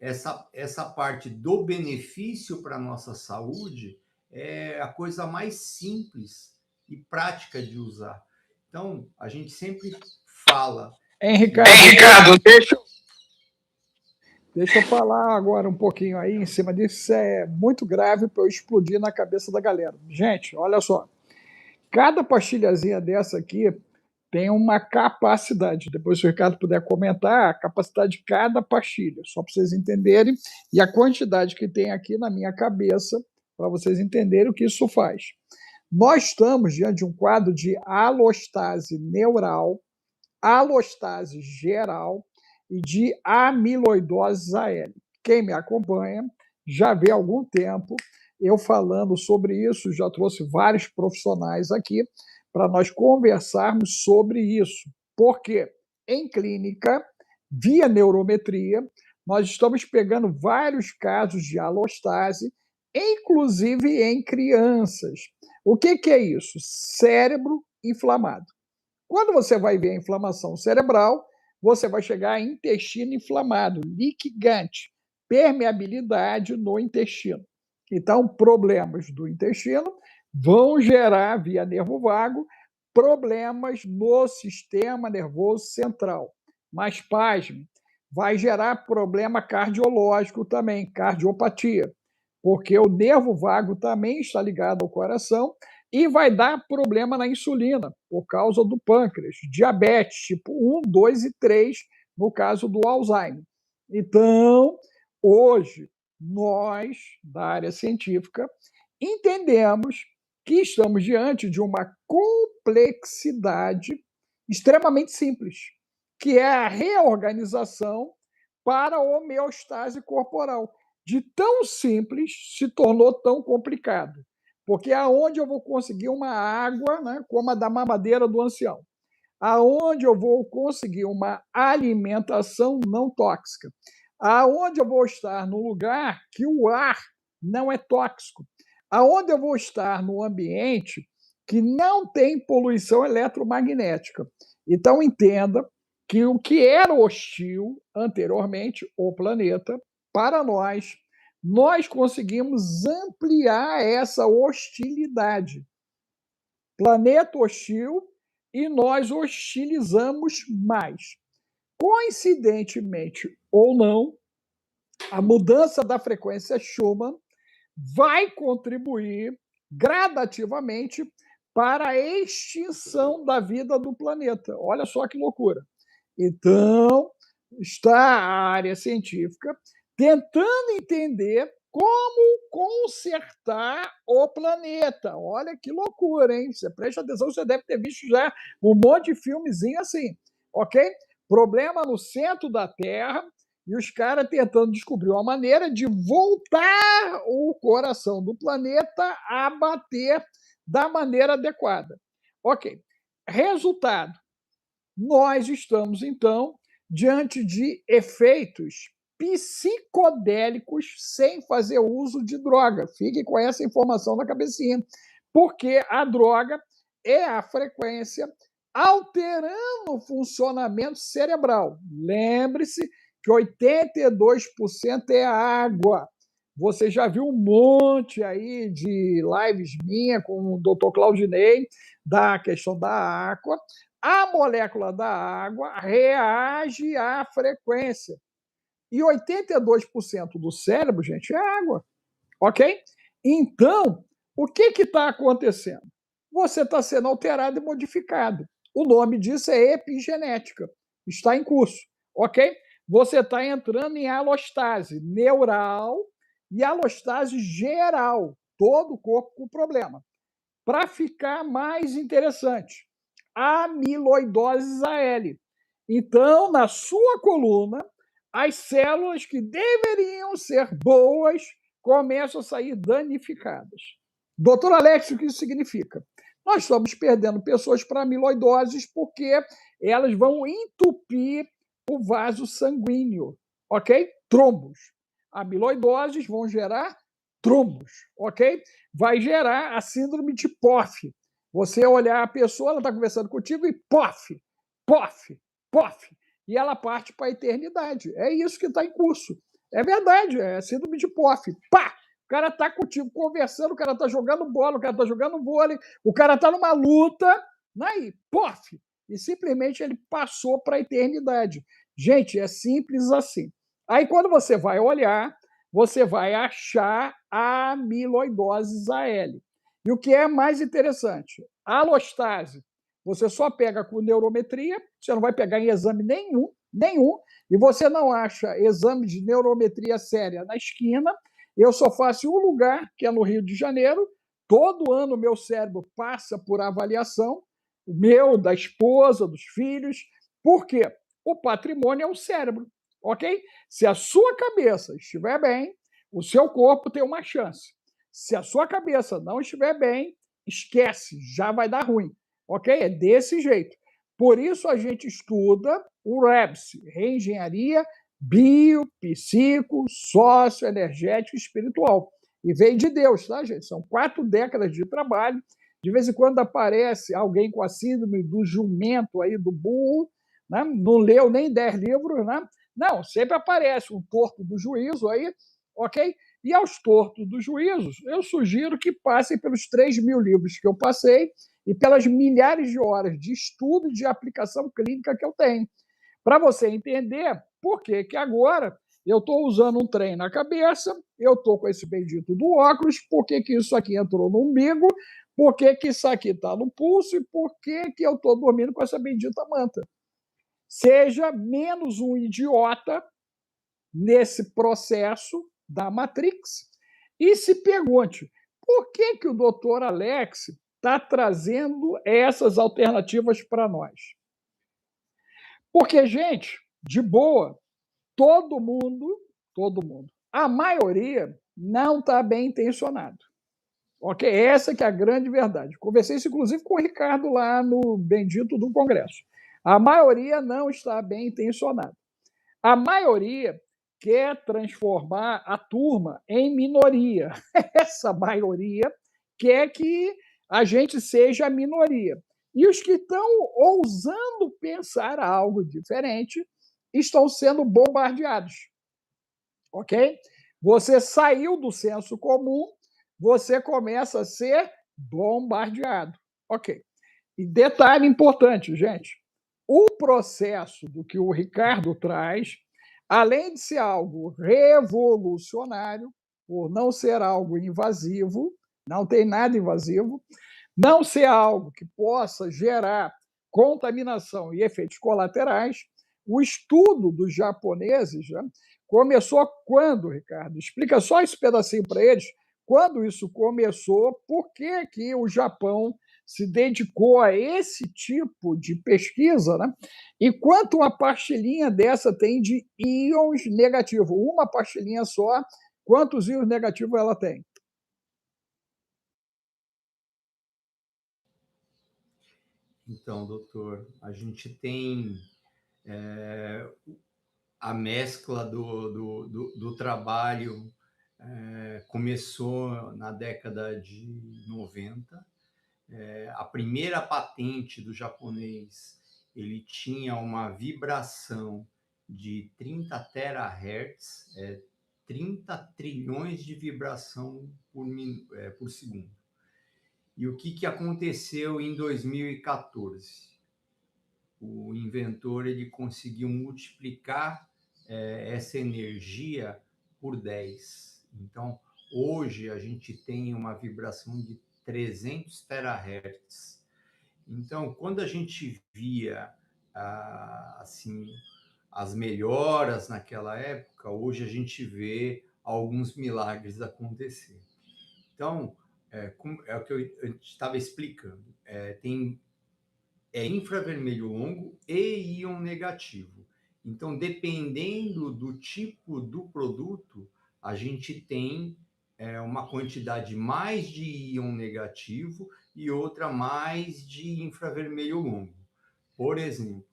essa parte do benefício para a nossa saúde é a coisa mais simples e prática de usar. Então, a gente sempre fala... Ricardo, deixa eu falar agora um pouquinho aí em cima disso. Isso é muito grave para eu explodir na cabeça da galera. Gente, olha só. Cada pastilhazinha dessa aqui tem uma capacidade. Depois, se o Ricardo puder comentar, a capacidade de cada pastilha, só para vocês entenderem, e a quantidade que tem aqui na minha cabeça, para vocês entenderem o que isso faz. Nós estamos diante de um quadro de alostase neural, alostase geral e de amiloidose AL. Quem me acompanha já vê há algum tempo eu falando sobre isso, já trouxe vários profissionais aqui para nós conversarmos sobre isso. Porque em clínica, via neurometria, nós estamos pegando vários casos de alostase, inclusive em crianças. O que é isso? Cérebro inflamado. Quando você vai ver a inflamação cerebral, você vai chegar a intestino inflamado, liquigante, permeabilidade no intestino. Então, problemas do intestino vão gerar, via nervo vago, problemas no sistema nervoso central. Mas, pasme, vai gerar problema cardiológico também, cardiopatia, porque o nervo vago também está ligado ao coração e vai dar problema na insulina, por causa do pâncreas, diabetes tipo 1, 2 e 3, no caso do Alzheimer. Então, hoje, nós, da área científica, entendemos que estamos diante de uma complexidade extremamente simples, que é a reorganização para a homeostase corporal. De tão simples se tornou tão complicado, porque aonde eu vou conseguir uma água, né, como a da mamadeira do ancião? Aonde eu vou conseguir uma alimentação não tóxica? Aonde eu vou estar no lugar que o ar não é tóxico? Aonde eu vou estar no ambiente que não tem poluição eletromagnética? Então, entenda que o que era hostil anteriormente, o planeta, para nós conseguimos ampliar essa hostilidade. Planeta hostil e nós hostilizamos mais. Coincidentemente ou não, a mudança da frequência Schumann vai contribuir gradativamente para a extinção da vida do planeta. Olha só que loucura. Então, está a área científica tentando entender como consertar o planeta. Olha que loucura, hein? Você presta atenção, você deve ter visto já um monte de filmezinho assim, ok? Problema no centro da Terra e os caras tentando descobrir uma maneira de voltar o coração do planeta a bater da maneira adequada. Ok. Resultado. Nós estamos, então, diante de efeitos psicodélicos sem fazer uso de droga. Fique com essa informação na cabecinha, porque a droga é a frequência alterando o funcionamento cerebral. Lembre-se que 82% é água. Você já viu um monte aí de lives minha com o Dr. Claudinei da questão da água. A molécula da água reage à frequência. E 82% do cérebro, gente, é água. Ok? Então, o que está acontecendo? Você está sendo alterado e modificado. O nome disso é epigenética. Está em curso. Ok? Você está entrando em alostase neural e alostase geral. Todo o corpo com problema. Para ficar mais interessante, amiloidose AL. Então, na sua coluna, as células que deveriam ser boas começam a sair danificadas. Doutor Alex, o que isso significa? Nós estamos perdendo pessoas para amiloidoses porque elas vão entupir o vaso sanguíneo, ok? Trombos. Amiloidoses vão gerar trombos, ok? Vai gerar a síndrome de POF. Você olhar a pessoa, ela está conversando contigo e POF, POF, POF. e ela parte para a eternidade. É isso que está em curso. É verdade, é síndrome de Poff. Pá! O cara está contigo conversando, o cara está jogando bola, o cara está jogando vôlei, o cara está numa luta, né? E pof! E simplesmente ele passou para a eternidade. Gente, é simples assim. Aí quando você vai olhar, você vai achar a amiloidose AL. E o que é mais interessante? A alostase, você só pega com neurometria, você não vai pegar em exame nenhum, e você não acha exame de neurometria séria na esquina. Eu só faço em um lugar, que é no Rio de Janeiro. Todo ano o meu cérebro passa por avaliação, o meu, da esposa, dos filhos. Por quê? O patrimônio é o cérebro, ok? Se a sua cabeça estiver bem, o seu corpo tem uma chance. Se a sua cabeça não estiver bem, esquece, já vai dar ruim, ok? É desse jeito. Por isso a gente estuda o REBS, Reengenharia Bio, Psico, Socioenergético e Espiritual. E veio de Deus, tá, gente? São 4 décadas de trabalho. De vez em quando aparece alguém com a síndrome do jumento aí, do burro, né? Não leu nem 10 livros, né? Não, sempre aparece um torto do juízo aí, ok? E aos tortos dos juízos, eu sugiro que passem pelos 3.000 livros que eu passei e pelas milhares de horas de estudo e de aplicação clínica que eu tenho, para você entender por que que agora eu estou usando um trem na cabeça, eu estou com esse bendito do óculos, por que que isso aqui entrou no umbigo, por que que isso aqui está no pulso e por que que eu estou dormindo com essa bendita manta. Seja menos um idiota nesse processo da Matrix e se pergunte por que que o doutor Alex está trazendo essas alternativas para nós. Porque, gente, de boa, todo mundo, a maioria não está bem intencionado. Ok? Essa que é a grande verdade. Conversei isso, inclusive, com o Ricardo lá no Bendito do Congresso. A maioria não está bem intencionada. A maioria quer transformar a turma em minoria. Essa maioria quer que a gente seja a minoria. E os que estão ousando pensar algo diferente estão sendo bombardeados. Ok? Você saiu do senso comum, você começa a ser bombardeado. Ok. E detalhe importante, gente: o processo do que o Ricardo traz, além de ser algo revolucionário, por não ser algo invasivo, não tem nada invasivo, não ser algo que possa gerar contaminação e efeitos colaterais, o estudo dos japoneses, né, começou quando, Ricardo? Explica só esse pedacinho para eles. Quando isso começou, por que que o Japão se dedicou a esse tipo de pesquisa, né? E quanto uma pastilhinha dessa tem de íons negativos? Uma pastilhinha só, quantos íons negativos ela tem? Então, doutor, a gente tem a mescla do trabalho, começou na década de 90. A primeira patente do japonês, ele tinha uma vibração de 30 terahertz, 30 trilhões de vibração por segundo. E o que aconteceu em 2014? O inventor ele conseguiu multiplicar essa energia por 10. Então, hoje a gente tem uma vibração de 300 terahertz. Então, quando a gente via assim as melhoras naquela época, hoje a gente vê alguns milagres acontecer. Então, é o que eu estava explicando. Tem infravermelho longo e íon negativo. Então, dependendo do tipo do produto, a gente tem uma quantidade mais de íon negativo e outra mais de infravermelho longo. Por exemplo,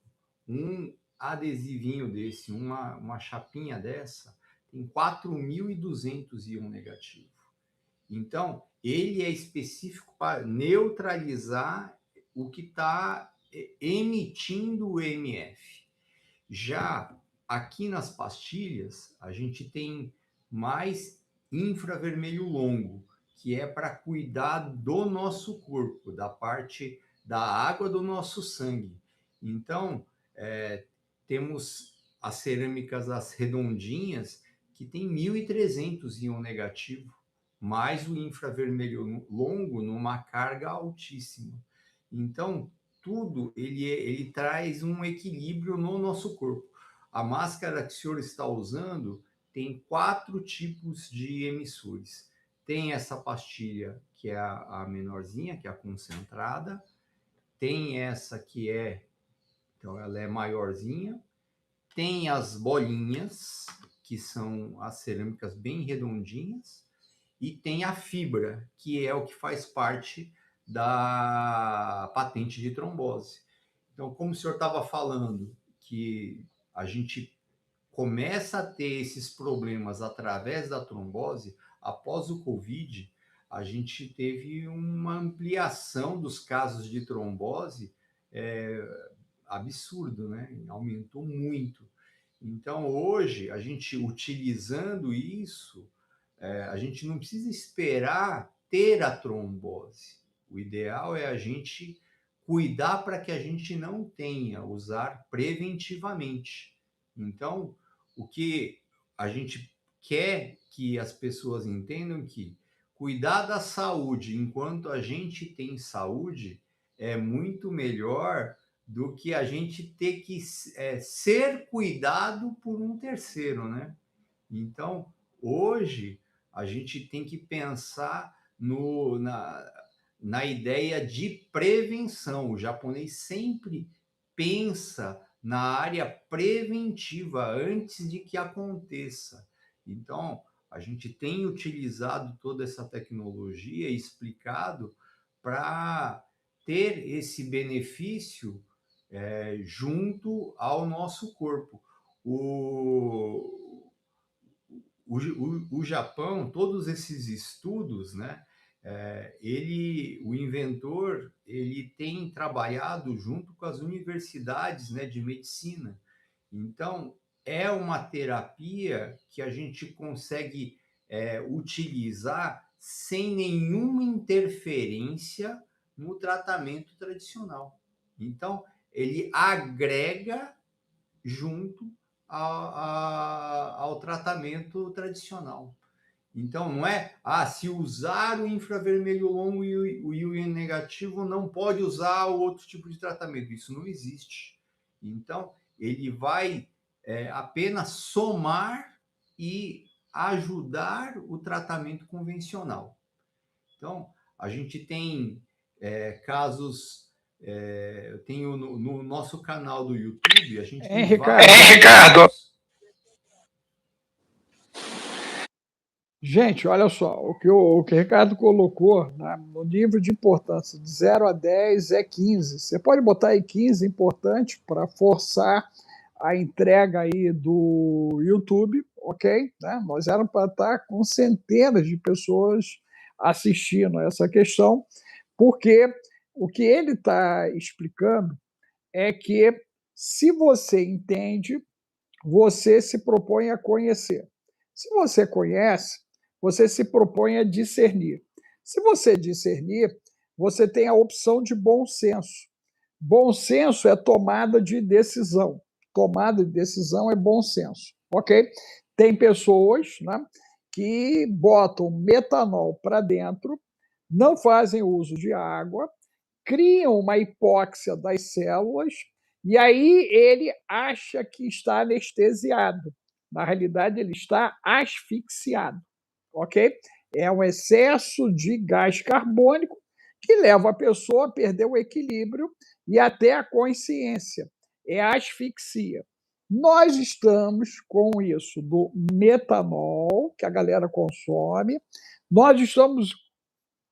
um adesivinho desse, uma chapinha dessa, tem 4.200 íon negativo. Então, ele é específico para neutralizar o que está emitindo o EMF. Já aqui nas pastilhas, a gente tem mais infravermelho longo, que é para cuidar do nosso corpo, da parte da água do nosso sangue. Então, temos as cerâmicas, as redondinhas, que tem 1.300 íon negativo, mais o infravermelho longo numa carga altíssima. Então, tudo ele traz um equilíbrio no nosso corpo. A máscara que o senhor está usando tem 4 tipos de emissores. Tem essa pastilha que é a menorzinha, que é a concentrada. Tem essa que então ela é maiorzinha. Tem as bolinhas, que são as cerâmicas bem redondinhas. E tem a fibra, que é o que faz parte da patente de trombose. Então, como o senhor estava falando, que a gente começa a ter esses problemas através da trombose, após o Covid, a gente teve uma ampliação dos casos de trombose absurdo, né? Aumentou muito. Então, hoje, a gente utilizando isso, a gente não precisa esperar ter a trombose. O ideal é a gente cuidar para que a gente não tenha, usar preventivamente. Então, o que a gente quer que as pessoas entendam que cuidar da saúde enquanto a gente tem saúde é muito melhor do que a gente ter que ser cuidado por um terceiro, né? Então, hoje, a gente tem que pensar na ideia de prevenção. O japonês sempre pensa na área preventiva antes de que aconteça. Então, a gente tem utilizado toda essa tecnologia e explicado para ter esse benefício junto ao nosso corpo. O Japão, todos esses estudos, né? O inventor, ele tem trabalhado junto com as universidades, né, de medicina. Então, é uma terapia que a gente consegue utilizar sem nenhuma interferência no tratamento tradicional. Então, ele agrega junto ao tratamento tradicional. Então, não é, se usar o infravermelho longo e o íon negativo, não pode usar o outro tipo de tratamento. Isso não existe. Então, ele vai apenas somar e ajudar o tratamento convencional. Então, a gente tem casos, eu tenho no nosso canal do YouTube, a gente tem Ricardo. Gente, olha só, o que o Ricardo colocou, né, no nível de importância de 0 a 10 é 15. Você pode botar aí 15 importante para forçar a entrega aí do YouTube, ok? Né? Nós éramos para estar com centenas de pessoas assistindo a essa questão, porque o que ele está explicando é que se você entende, você se propõe a conhecer. Se você conhece, você se propõe a discernir. Se você discernir, você tem a opção de bom senso. Bom senso é tomada de decisão. Tomada de decisão é bom senso, ok? Tem pessoas, né, que botam metanol para dentro, não fazem uso de água, criam uma hipóxia das células e aí ele acha que está anestesiado. Na realidade, ele está asfixiado, ok? É um excesso de gás carbônico que leva a pessoa a perder o equilíbrio e até a consciência. É a asfixia. Nós estamos com isso do metanol, que a galera consome, nós estamos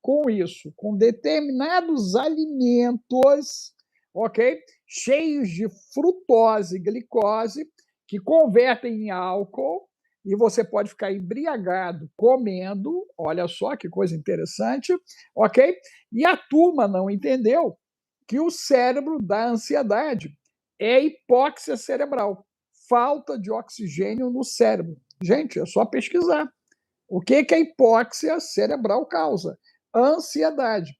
com isso, com determinados alimentos, ok? Cheios de frutose e glicose, que convertem em álcool, e você pode ficar embriagado comendo, olha só que coisa interessante, ok? E a turma não entendeu que o cérebro dá ansiedade. é hipóxia cerebral, falta de oxigênio no cérebro. Gente, é só pesquisar. O que a hipóxia cerebral causa? Ansiedade,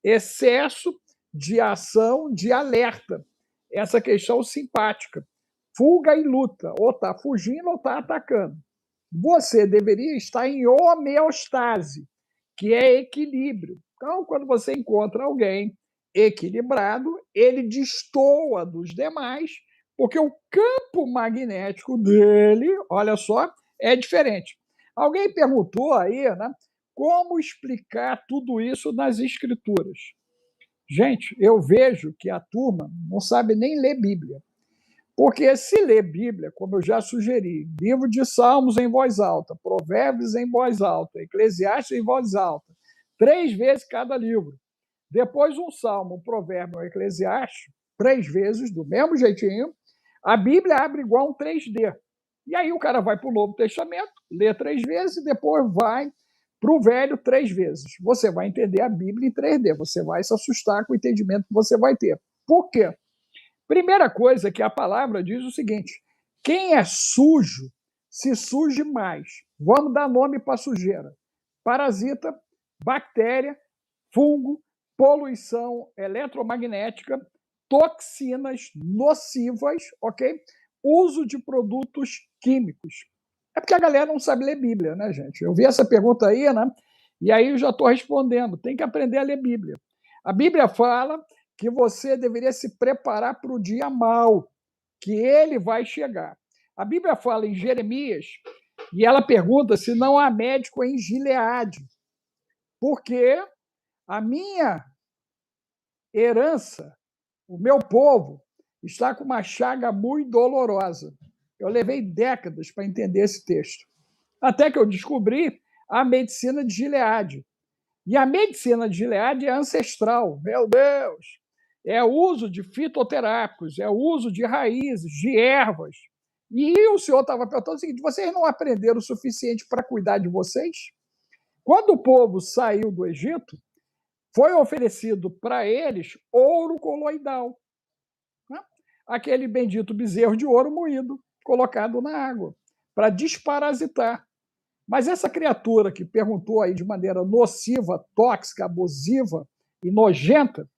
excesso de ação de alerta, essa questão simpática, fuga e luta, ou está fugindo ou está atacando. Você deveria estar em homeostase, que é equilíbrio. Então, quando você encontra alguém equilibrado, ele destoa dos demais, porque o campo magnético dele, olha só, é diferente. Alguém perguntou aí, né, como explicar tudo isso nas escrituras. Gente, eu vejo que a turma não sabe nem ler Bíblia. Porque se ler Bíblia, como eu já sugeri, livro de Salmos em voz alta, Provérbios em voz alta, Eclesiastes em voz alta, 3 vezes cada livro, depois um Salmo, um Provérbio, um Eclesiastes, 3 vezes, do mesmo jeitinho, a Bíblia abre igual um 3D. E aí o cara vai para o Novo Testamento, lê 3 vezes e depois vai para o Velho 3 vezes. Você vai entender a Bíblia em 3D, você vai se assustar com o entendimento que você vai ter. Por quê? Primeira coisa é que a palavra diz o seguinte: quem é sujo, se suje mais. Vamos dar nome para sujeira: parasita, bactéria, fungo, poluição eletromagnética, toxinas nocivas, ok? Uso de produtos químicos. É porque a galera não sabe ler Bíblia, né, gente? Eu vi essa pergunta aí, né? E aí eu já estou respondendo. Tem que aprender a ler Bíblia. A Bíblia fala que você deveria se preparar para o dia mau, que ele vai chegar. A Bíblia fala em Jeremias, e ela pergunta se não há médico em Gileade, porque a minha herança, o meu povo, está com uma chaga muito dolorosa. Eu levei décadas para entender esse texto. Até que eu descobri a medicina de Gileade. E a medicina de Gileade é ancestral, meu Deus! É o uso de fitoterápicos, é o uso de raízes, de ervas. E o senhor estava perguntando o seguinte: vocês não aprenderam o suficiente para cuidar de vocês? Quando o povo saiu do Egito, foi oferecido para eles ouro coloidal, né? Aquele bendito bezerro de ouro moído, colocado na água, para desparasitar. Mas essa criatura que perguntou aí de maneira nociva, tóxica, abusiva e nojenta,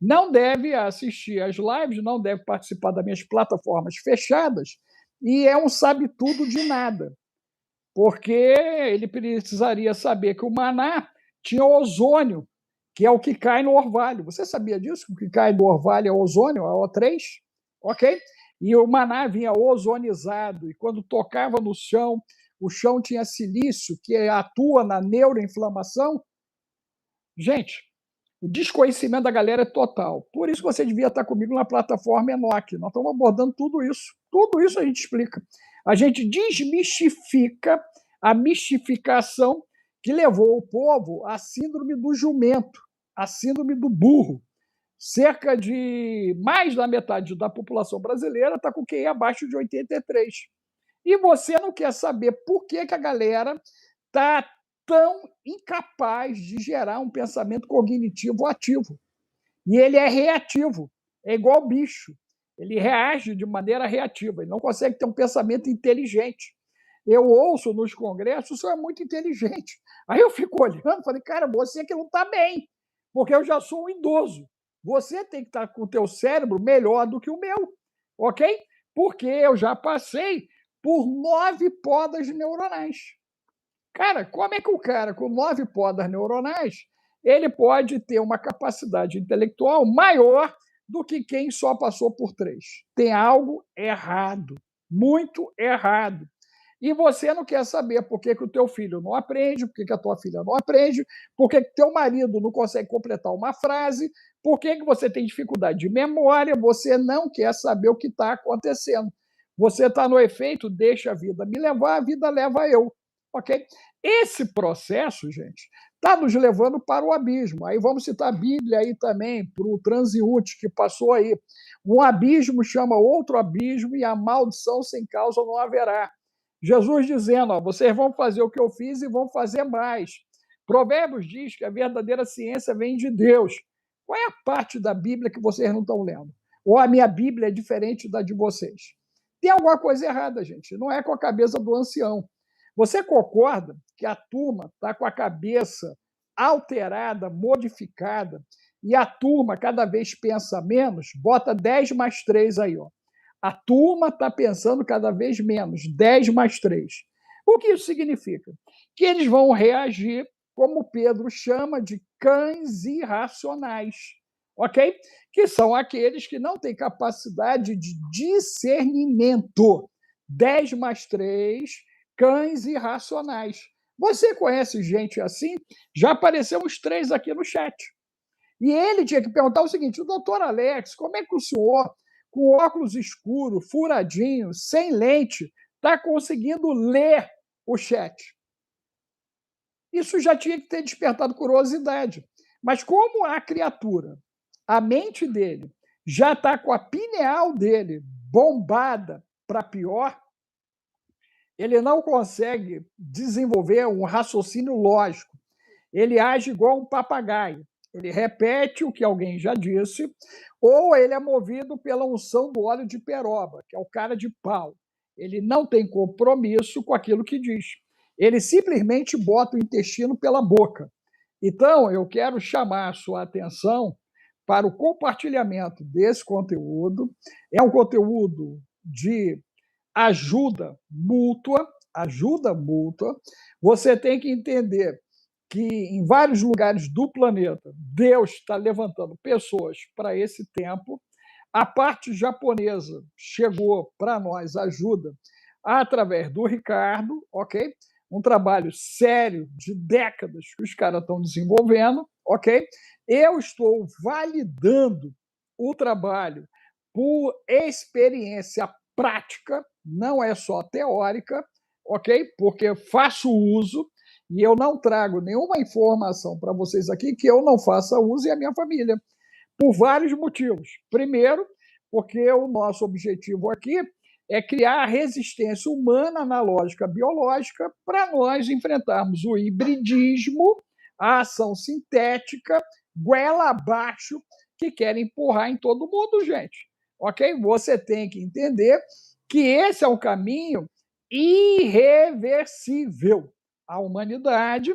não deve assistir às lives, não deve participar das minhas plataformas fechadas e é um sabe-tudo de nada, porque ele precisaria saber que o maná tinha ozônio, que é o que cai no orvalho. Você sabia disso? O que cai do orvalho é ozônio, é O3, ok? E o maná vinha ozonizado, e quando tocava no chão, o chão tinha silício, que atua na neuroinflamação. Gente, o desconhecimento da galera é total. Por isso que você devia estar comigo na plataforma Enoch. Nós estamos abordando tudo isso. Tudo isso a gente explica. A gente desmistifica a mistificação que levou o povo à síndrome do jumento, à síndrome do burro. Cerca de mais da metade da população brasileira está com QI abaixo de 83. E você não quer saber por que a galera está tão incapaz de gerar um pensamento cognitivo ativo. E ele é reativo, é igual bicho. Ele reage de maneira reativa, ele não consegue ter um pensamento inteligente. Eu ouço nos congressos, o senhor é muito inteligente. Aí eu fico olhando e falei, cara, você que não está bem, porque eu já sou um idoso. Você tem que estar com o teu cérebro melhor do que o meu, ok? Porque eu já passei por 9 podas neuronais. Cara, como é que o cara com 9 podas neuronais ele pode ter uma capacidade intelectual maior do que quem só passou por 3? Tem algo errado, muito errado. E você não quer saber por que o teu filho não aprende, por que a tua filha não aprende, por que teu marido não consegue completar uma frase, por que você tem dificuldade de memória, você não quer saber o que está acontecendo. Você está no efeito, deixa a vida me levar, a vida leva eu. Ok? Esse processo, gente, está nos levando para o abismo. Aí vamos citar a Bíblia aí também, para o transeúnte que passou aí. Um abismo chama outro abismo e a maldição sem causa não haverá. Jesus dizendo, ó, vocês vão fazer o que eu fiz e vão fazer mais. Provérbios diz que a verdadeira ciência vem de Deus. Qual é a parte da Bíblia que vocês não estão lendo? Ou a minha Bíblia é diferente da de vocês? Tem alguma coisa errada, gente. Não é com a cabeça do ancião. Você concorda que a turma está com a cabeça alterada, modificada, e a turma cada vez pensa menos? Bota 10 mais 3 aí. Ó. A turma está pensando cada vez menos, 10 mais 3. O que isso significa? Que eles vão reagir, como Pedro chama, de cães irracionais, ok? Que são aqueles que não têm capacidade de discernimento. 10 mais 3, cães irracionais. Você conhece gente assim? Já apareceu os 3 aqui no chat. E ele tinha que perguntar o seguinte: o doutor Alex, como é que o senhor, com óculos escuros, furadinho, sem lente, está conseguindo ler o chat? Isso já tinha que ter despertado curiosidade. Mas como a criatura, a mente dele, já está com a pineal dele bombada para pior, ele não consegue desenvolver um raciocínio lógico. Ele age igual um papagaio. Ele repete o que alguém já disse, ou ele é movido pela unção do óleo de peroba, que é o cara de pau. Ele não tem compromisso com aquilo que diz. Ele simplesmente bota o intestino pela boca. Então, eu quero chamar a sua atenção para o compartilhamento desse conteúdo. É um conteúdo de ajuda mútua, ajuda mútua. Você tem que entender que em vários lugares do planeta Deus está levantando pessoas para esse tempo. A parte japonesa chegou para nós ajuda através do Ricardo, ok? Um trabalho sério de décadas que os caras estão desenvolvendo, ok? Eu estou validando o trabalho por experiência prática, não é só teórica, ok? Porque faço uso e eu não trago nenhuma informação para vocês aqui que eu não faça uso e a minha família, por vários motivos. Primeiro, porque o nosso objetivo aqui é criar a resistência humana analógica biológica para nós enfrentarmos o hibridismo, a ação sintética, goela abaixo, que querem empurrar em todo mundo, gente. Ok? Você tem que entender que esse é um caminho irreversível. A humanidade,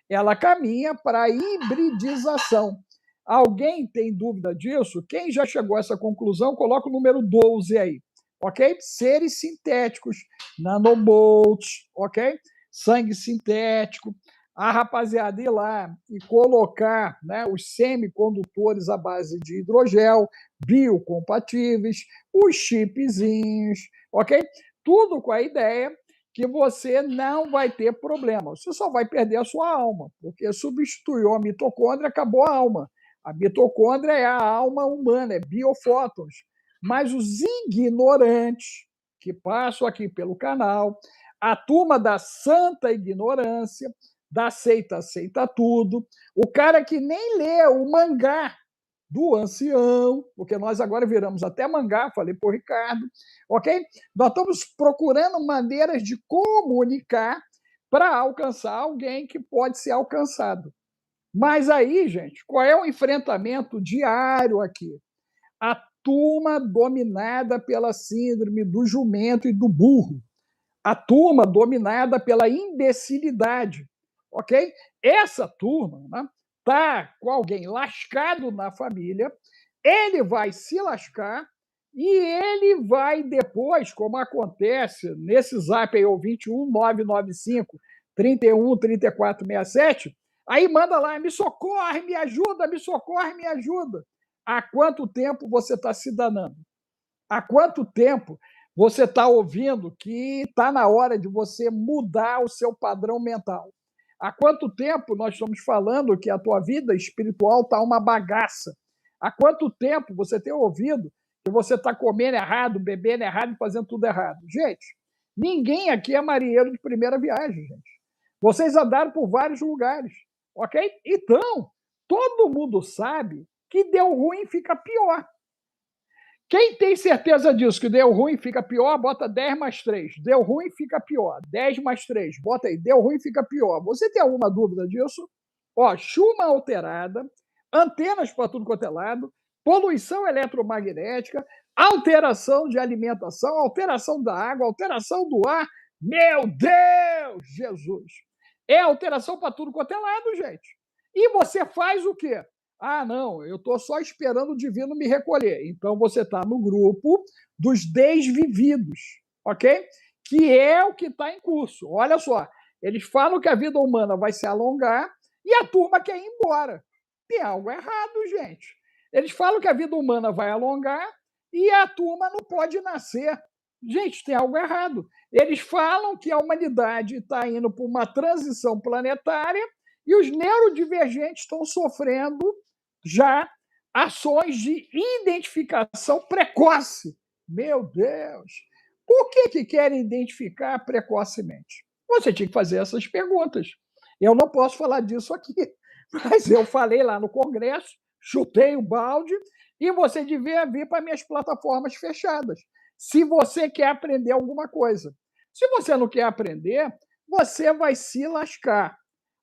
ela caminha para a hibridização. Alguém tem dúvida disso? Quem já chegou a essa conclusão, coloca o número 12 aí. Ok? Seres sintéticos, nanobots, ok? Sangue sintético. A rapaziada ir lá e colocar, né, os semicondutores à base de hidrogel, biocompatíveis, os chipzinhos, ok? Tudo com a ideia que você não vai ter problema. Você só vai perder a sua alma, porque substituiu a mitocôndria, acabou a alma. A mitocôndria é a alma humana, é biofótons. Mas os ignorantes que passam aqui pelo canal, a turma da santa ignorância, da aceita tudo, o cara que nem lê o mangá do ancião, porque nós agora viramos até mangá, falei por Ricardo, ok? Nós estamos procurando maneiras de comunicar para alcançar alguém que pode ser alcançado. Mas aí, gente, qual é o enfrentamento diário aqui? A turma dominada pela síndrome do jumento e do burro. A turma dominada pela imbecilidade, ok? Essa turma, né, tá com alguém lascado na família, ele vai se lascar e ele vai depois, como acontece nesse zap aí, o 21995 31 34 67, aí manda lá, me socorre, me ajuda, me socorre, me ajuda. Há quanto tempo você está se danando? Há quanto tempo você está ouvindo que está na hora de você mudar o seu padrão mental? Há quanto tempo nós estamos falando que a tua vida espiritual está uma bagaça? Há quanto tempo você tem ouvido que você está comendo errado, bebendo errado e fazendo tudo errado? Gente, ninguém aqui é marinheiro de primeira viagem, gente. Vocês andaram por vários lugares, ok? Então, todo mundo sabe que deu ruim fica pior. Quem tem certeza disso, que deu ruim fica pior, bota 10 mais 3. Deu ruim fica pior. 10 mais 3, bota aí. Deu ruim fica pior. Você tem alguma dúvida disso? Ó, chuma alterada, antenas para tudo quanto é lado, poluição eletromagnética, alteração de alimentação, alteração da água, alteração do ar. Meu Deus, Jesus! É alteração para tudo quanto é lado, gente. E você faz o quê? Ah, não, eu estou só esperando o divino me recolher. Então você está no grupo dos desvividos, ok? Que é o que está em curso. Olha só, eles falam que a vida humana vai se alongar e a turma quer ir embora. Tem algo errado, gente. Eles falam que a vida humana vai alongar e a turma não pode nascer. Gente, tem algo errado. Eles falam que a humanidade está indo para uma transição planetária e os neurodivergentes estão sofrendo já ações de identificação precoce. Meu Deus! Por que querem identificar precocemente? Você tinha que fazer essas perguntas. Eu não posso falar disso aqui, mas eu falei lá no Congresso, chutei o balde, e você devia vir para minhas plataformas fechadas, se você quer aprender alguma coisa. Se você não quer aprender, você vai se lascar.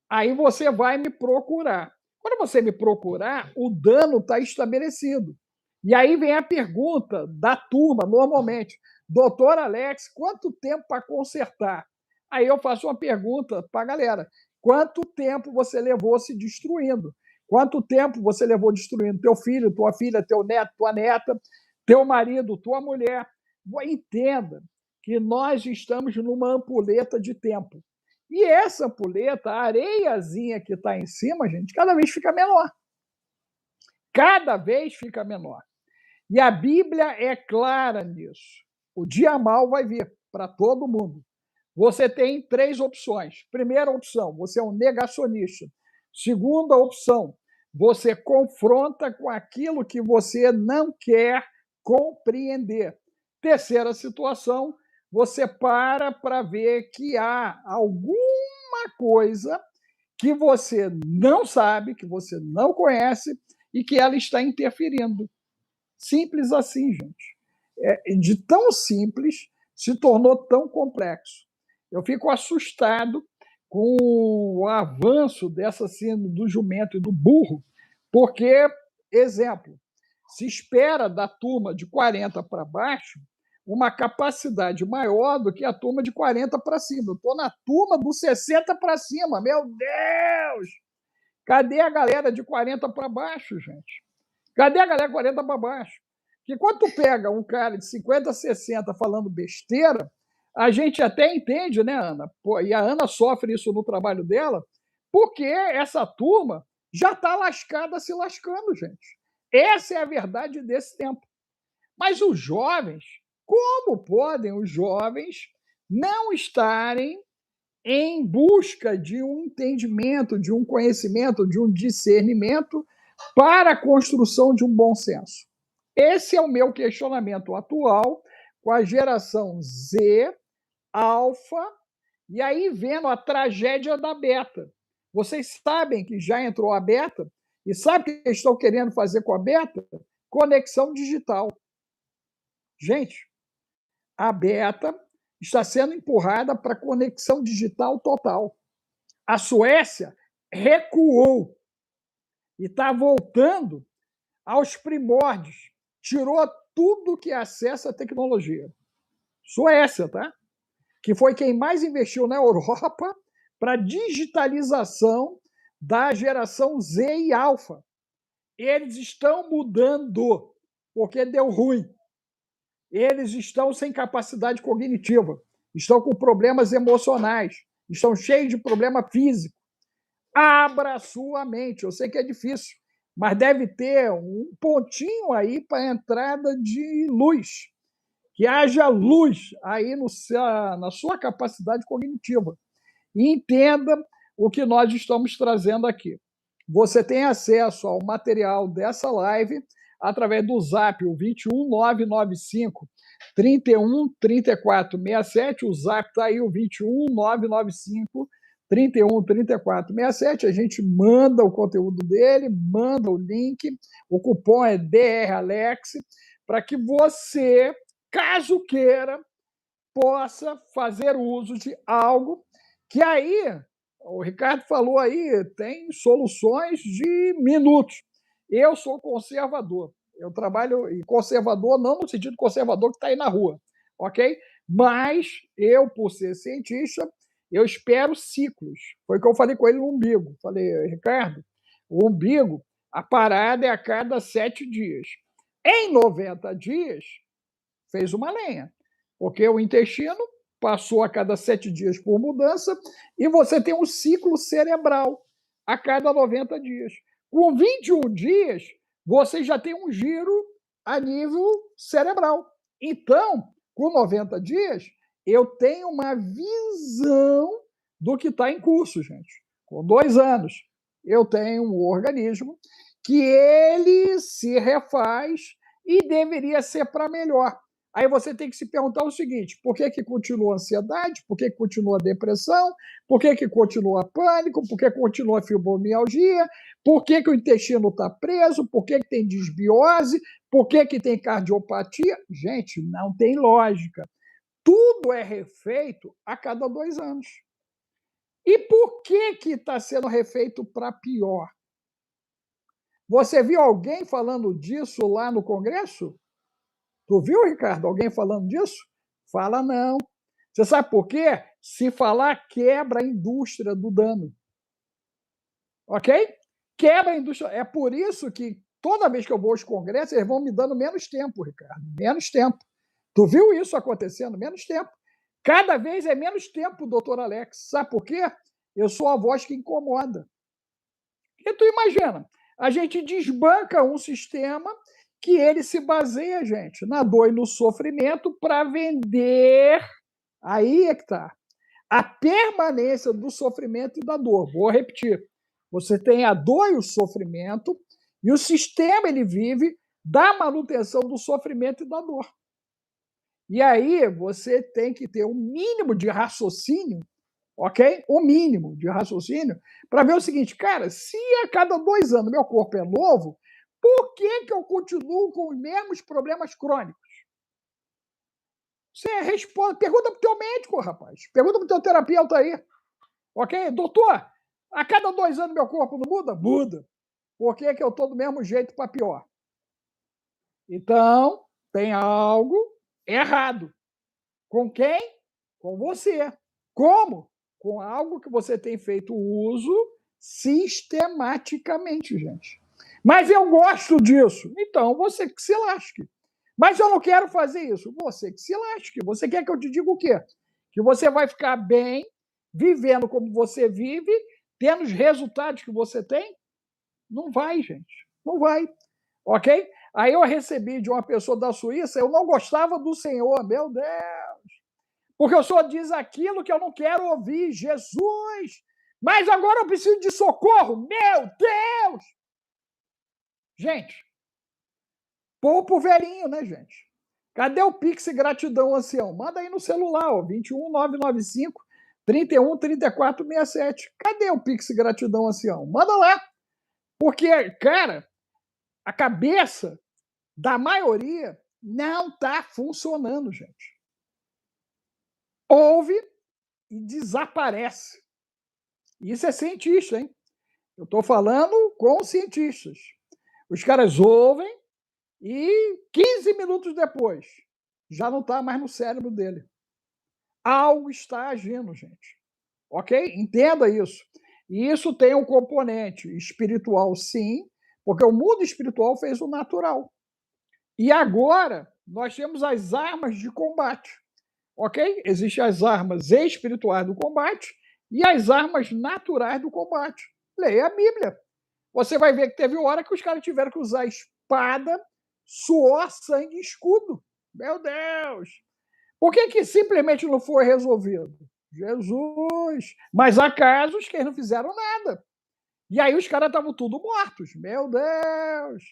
Aí você vai me procurar. Quando você me procurar, o dano está estabelecido. E aí vem a pergunta da turma, normalmente. Doutor Alex, quanto tempo para consertar? Aí eu faço uma pergunta para a galera. Quanto tempo você levou se destruindo? Quanto tempo você levou destruindo teu filho, tua filha, teu neto, tua neta, teu marido, tua mulher? Entenda que nós estamos numa ampulheta de tempo. E essa ampulheta, a areiazinha que está em cima, gente, cada vez fica menor. Cada vez fica menor. E a Bíblia é clara nisso. O dia mau vai vir para todo mundo. Você tem 3 opções. Primeira opção, você é um negacionista. Segunda opção, você confronta com aquilo que você não quer compreender. Terceira situação, você para ver que há alguma coisa que você não sabe, que você não conhece e que ela está interferindo. Simples assim, gente. De tão simples se tornou tão complexo. Eu fico assustado com o avanço dessa cena do jumento e do burro, porque, exemplo, se espera da turma de 40 para baixo uma capacidade maior do que a turma de 40 para cima. Eu estou na turma dos 60 para cima, meu Deus! Cadê a galera de 40 para baixo, gente? Cadê a galera de 40 para baixo? Porque quando tu pega um cara de 50, 60 falando besteira, a gente até entende, né, Ana? Pô, e a Ana sofre isso no trabalho dela, porque essa turma já está lascada se lascando, gente. Essa é a verdade desse tempo. Mas os jovens, como podem os jovens não estarem em busca de um entendimento, de um conhecimento, de um discernimento para a construção de um bom senso? Esse é o meu questionamento atual com a geração Z, alfa, e aí vendo a tragédia da beta. Vocês sabem que já entrou a beta, e sabe o que eles estão querendo fazer com a beta? Conexão digital. Gente, a beta está sendo empurrada para conexão digital total. A Suécia recuou e está voltando aos primórdios. Tirou tudo que acessa a tecnologia. Suécia, tá? Que foi quem mais investiu na Europa para a digitalização da geração Z e Alfa. Eles estão mudando, porque deu ruim. Eles estão sem capacidade cognitiva, estão com problemas emocionais, estão cheios de problema físico. Abra sua mente. Eu sei que é difícil, mas deve ter um pontinho aí para a entrada de luz. Que haja luz aí na sua capacidade cognitiva. E entenda o que nós estamos trazendo aqui. Você tem acesso ao material dessa live através do Zap, o 21995 31 34 67. O Zap está aí, o 21995 31 34 67. A gente manda o conteúdo dele, manda o link, o cupom é DRAlex, para que você, caso queira, possa fazer uso de algo que aí, o Ricardo falou aí, tem soluções de minutos. Eu sou conservador. Eu trabalho em conservador, não no sentido conservador que está aí na rua, ok? Mas eu, por ser cientista, eu espero ciclos. Foi o que eu falei com ele no umbigo. Falei, Ricardo, o umbigo, a parada é a cada 7 dias. Em 90 dias, fez uma lenha, porque o intestino passou a cada 7 dias por mudança e você tem um ciclo cerebral a cada 90 dias. Com 21 dias, você já tem um giro a nível cerebral. Então, com 90 dias, eu tenho uma visão do que está em curso, gente. Com 2 anos, eu tenho um organismo que ele se refaz e deveria ser para melhor. Aí você tem que se perguntar o seguinte: por que continua a ansiedade? Por que continua a depressão? Por que continua pânico? Por que continua a fibromialgia? Por que o intestino está preso? Por que tem desbiose? Por que tem cardiopatia? Gente, não tem lógica. Tudo é refeito a cada 2 anos. E por que está sendo refeito para pior? Você viu alguém falando disso lá no Congresso? Tu viu, Ricardo, alguém falando disso? Fala não. Você sabe por quê? Se falar, quebra a indústria do dano. Ok? Quebra a indústria. É por isso que toda vez que eu vou aos congressos, eles vão me dando menos tempo, Ricardo. Menos tempo. Tu viu isso acontecendo? Menos tempo. Cada vez é menos tempo, doutor Alex. Sabe por quê? Eu sou a voz que incomoda. E tu imagina, a gente desbanca um sistema que ele se baseia, gente, na dor e no sofrimento para vender. Aí é que está. A permanência do sofrimento e da dor. Vou repetir. Você tem a dor e o sofrimento, e o sistema ele vive da manutenção do sofrimento e da dor. E aí você tem que ter um mínimo de raciocínio, ok? O mínimo de raciocínio, para ver o seguinte, cara, se a cada 2 anos meu corpo é novo, por que eu continuo com os mesmos problemas crônicos? Você responde, pergunta para o teu médico, rapaz. Pergunta para o teu terapeuta aí. Ok? Doutor, a cada 2 anos meu corpo não muda? Muda. Por que eu estou do mesmo jeito para pior? Então, tem algo errado. Com quem? Com você. Como? Com algo que você tem feito uso sistematicamente, gente. Mas eu gosto disso. Então, você que se lasque. Mas eu não quero fazer isso. Você que se lasque. Você quer que eu te diga o quê? Que você vai ficar bem, vivendo como você vive, tendo os resultados que você tem? Não vai, gente. Não vai. Ok? Aí eu recebi de uma pessoa da Suíça, eu não gostava do Senhor, meu Deus. Porque o Senhor diz aquilo que eu não quero ouvir, Jesus. Mas agora eu preciso de socorro, meu Deus. Gente, poupa o velhinho, né, gente? Cadê o Pix Gratidão Ancião? Manda aí no celular, ó, 21995 31 34 67. Cadê o Pix Gratidão Ancião? Manda lá. Porque, cara, a cabeça da maioria não está funcionando, gente. Ouve e desaparece. Isso é cientista, hein? Eu estou falando com cientistas. Os caras ouvem e 15 minutos depois já não está mais no cérebro dele. Algo está agindo, gente. Ok? Entenda isso. E isso tem um componente espiritual, sim, porque o mundo espiritual fez o natural. E agora nós temos as armas de combate. Ok? Existem as armas espirituais do combate e as armas naturais do combate. Leia a Bíblia. Você vai ver que teve hora que os caras tiveram que usar espada, suor, sangue e escudo. Meu Deus! Por que simplesmente não foi resolvido? Jesus! Mas há casos que eles não fizeram nada. E aí os caras estavam tudo mortos. Meu Deus!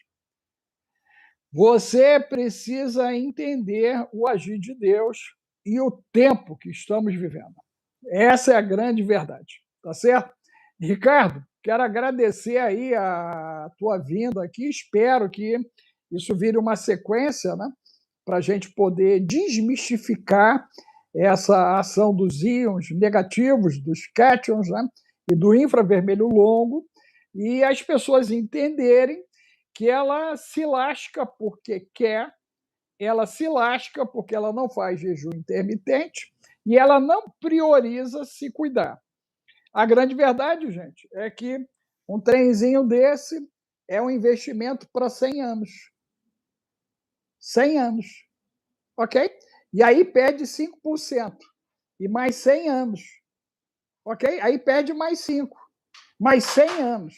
Você precisa entender o agir de Deus e o tempo que estamos vivendo. Essa é a grande verdade, tá certo? Ricardo, quero agradecer aí a tua vinda aqui, espero que isso vire uma sequência, né, para a gente poder desmistificar essa ação dos íons negativos, dos cátions, né, e do infravermelho longo, e as pessoas entenderem que ela se lasca porque quer, ela se lasca porque ela não faz jejum intermitente e ela não prioriza se cuidar. A grande verdade, gente, é que um trenzinho desse é um investimento para 100 anos. 100 anos, ok? E aí perde 5%. E mais 100 anos, ok? Aí perde mais 5, mais 100 anos.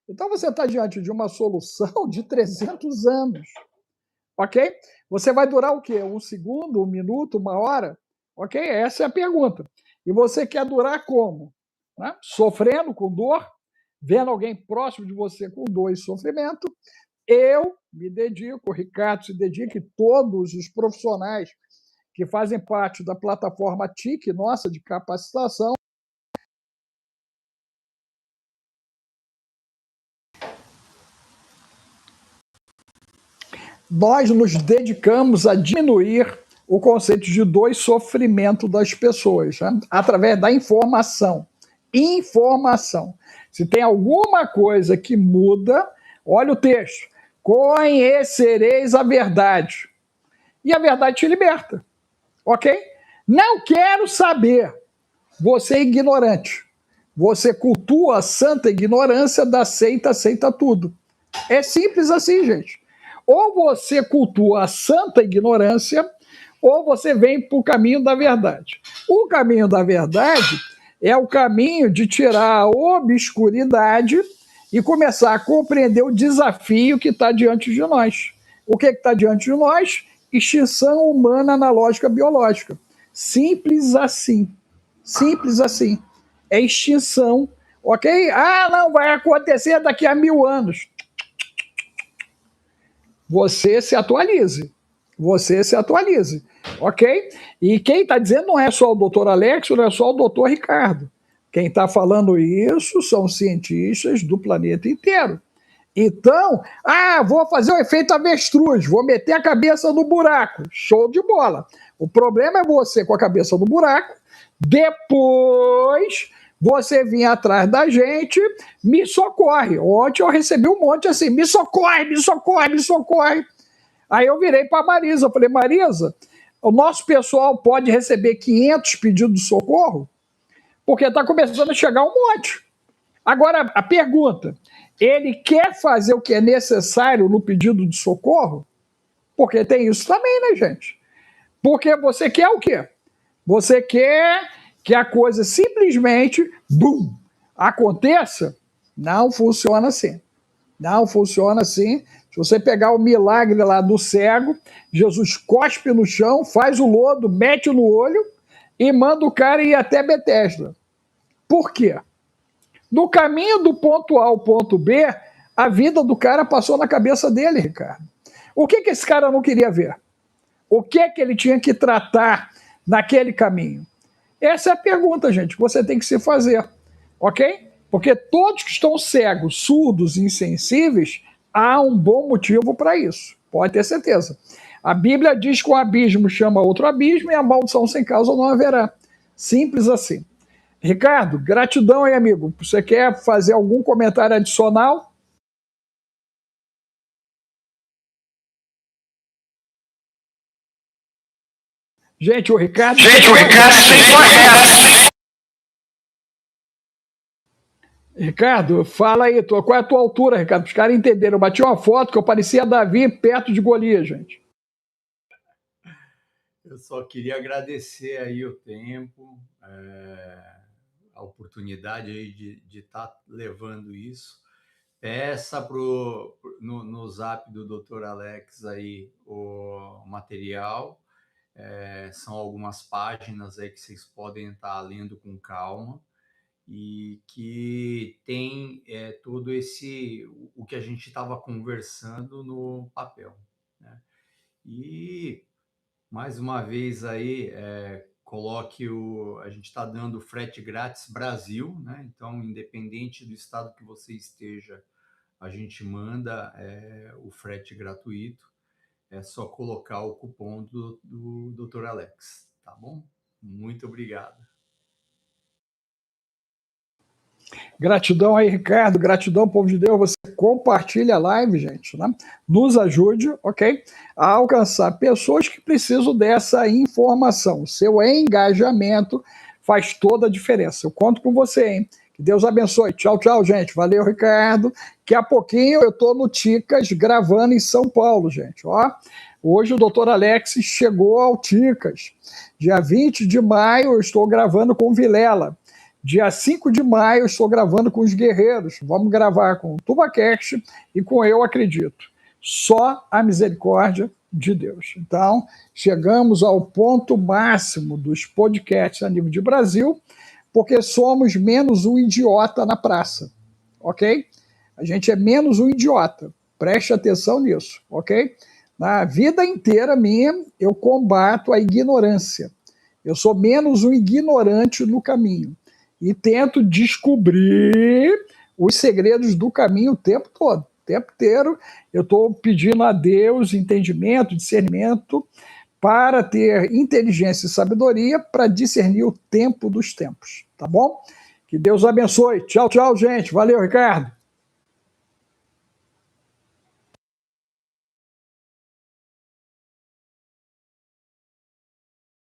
Então você está diante de uma solução de 300 anos, ok? Você vai durar o quê? Um segundo, um minuto, uma hora? Ok? Essa é a pergunta. E você quer durar como? Né? Sofrendo com dor, vendo alguém próximo de você com dor e sofrimento. Eu me dedico, o Ricardo se dedica, e todos os profissionais que fazem parte da plataforma TIC, nossa, de capacitação. Nós nos dedicamos a diminuir o conceito de dor e sofrimento das pessoas, né? Através da informação. Informação. Se tem alguma coisa que muda, olha o texto. Conhecereis a verdade. E a verdade te liberta. Ok? Não quero saber. Você é ignorante. Você cultua a santa ignorância da seita, aceita tudo. É simples assim, gente. Ou você cultua a santa ignorância, ou você vem para o caminho da verdade. O caminho da verdade é o caminho de tirar a obscuridade e começar a compreender o desafio que está diante de nós. O que está diante de nós? Extinção humana na lógica biológica. Simples assim. Simples assim. É extinção, ok? Ah, não, vai acontecer daqui a 1000 anos. Você se atualize. Você se atualize, ok? E quem está dizendo não é só o doutor Alex, não é só o doutor Ricardo. Quem está falando isso são cientistas do planeta inteiro. Então, vou fazer o efeito avestruz, vou meter a cabeça no buraco. Show de bola. O problema é você com a cabeça no buraco, depois você vir atrás da gente, me socorre. Ontem eu recebi um monte assim, me socorre, me socorre, me socorre. Aí eu virei para a Marisa, falei, Marisa, o nosso pessoal pode receber 500 pedidos de socorro? Porque está começando a chegar um monte. Agora, a pergunta, ele quer fazer o que é necessário no pedido de socorro? Porque tem isso também, né, gente? Porque você quer o quê? Você quer que a coisa simplesmente, bum, aconteça? Não funciona assim. Não funciona assim. Se você pegar o milagre lá do cego, Jesus cospe no chão, faz o lodo, mete no olho e manda o cara ir até Betesda. Por quê? No caminho do ponto A ao ponto B, a vida do cara passou na cabeça dele, Ricardo. O que esse cara não queria ver? O que ele tinha que tratar naquele caminho? Essa é a pergunta, gente, que você tem que se fazer, ok? Porque todos que estão cegos, surdos, insensíveis, há um bom motivo para isso, pode ter certeza. A Bíblia diz que um abismo chama outro abismo e a maldição sem causa não haverá. Simples assim. Ricardo, gratidão aí, amigo. Você quer fazer algum comentário adicional? Gente, o Ricardo tem correto. Ricardo, fala aí, qual é a tua altura, Ricardo? Para os caras entenderem. Eu bati uma foto que eu parecia Davi perto de Golias, gente. Eu só queria agradecer aí o tempo, a oportunidade aí de estar levando isso. Peça no zap do Dr. Alex aí o material. São algumas páginas aí que vocês podem estar lendo com calma e que tem todo o que a gente estava conversando no papel, né? E mais uma vez aí coloque a gente está dando frete grátis Brasil, né? Então, independente do estado que você esteja, a gente manda o frete gratuito. É só colocar o cupom do Dr. Alex, tá bom? Muito obrigado. Gratidão aí, Ricardo. Gratidão, povo de Deus. Você compartilha a live, gente, né? Nos ajude, ok? A alcançar pessoas que precisam dessa informação. Seu engajamento faz toda a diferença. Eu conto com você, hein? Que Deus abençoe. Tchau, tchau, gente. Valeu, Ricardo. Daqui a pouquinho eu tô no Ticas gravando em São Paulo, gente. Ó, hoje o doutor Alex chegou ao Ticas. Dia 20 de maio eu estou gravando com Vilela. Dia 5 de maio, estou gravando com os Guerreiros. Vamos gravar com o TubaCast e com Eu Acredito. Só a misericórdia de Deus. Então, chegamos ao ponto máximo dos podcasts a nível de Brasil, porque somos menos um idiota na praça. Ok? A gente é menos um idiota. Preste atenção nisso. Ok? Na vida inteira minha, eu combato a ignorância. Eu sou menos um ignorante no caminho. E tento descobrir os segredos do caminho o tempo todo. O tempo inteiro eu estou pedindo a Deus entendimento, discernimento, para ter inteligência e sabedoria para discernir o tempo dos tempos. Tá bom? Que Deus abençoe. Tchau, tchau, gente. Valeu, Ricardo.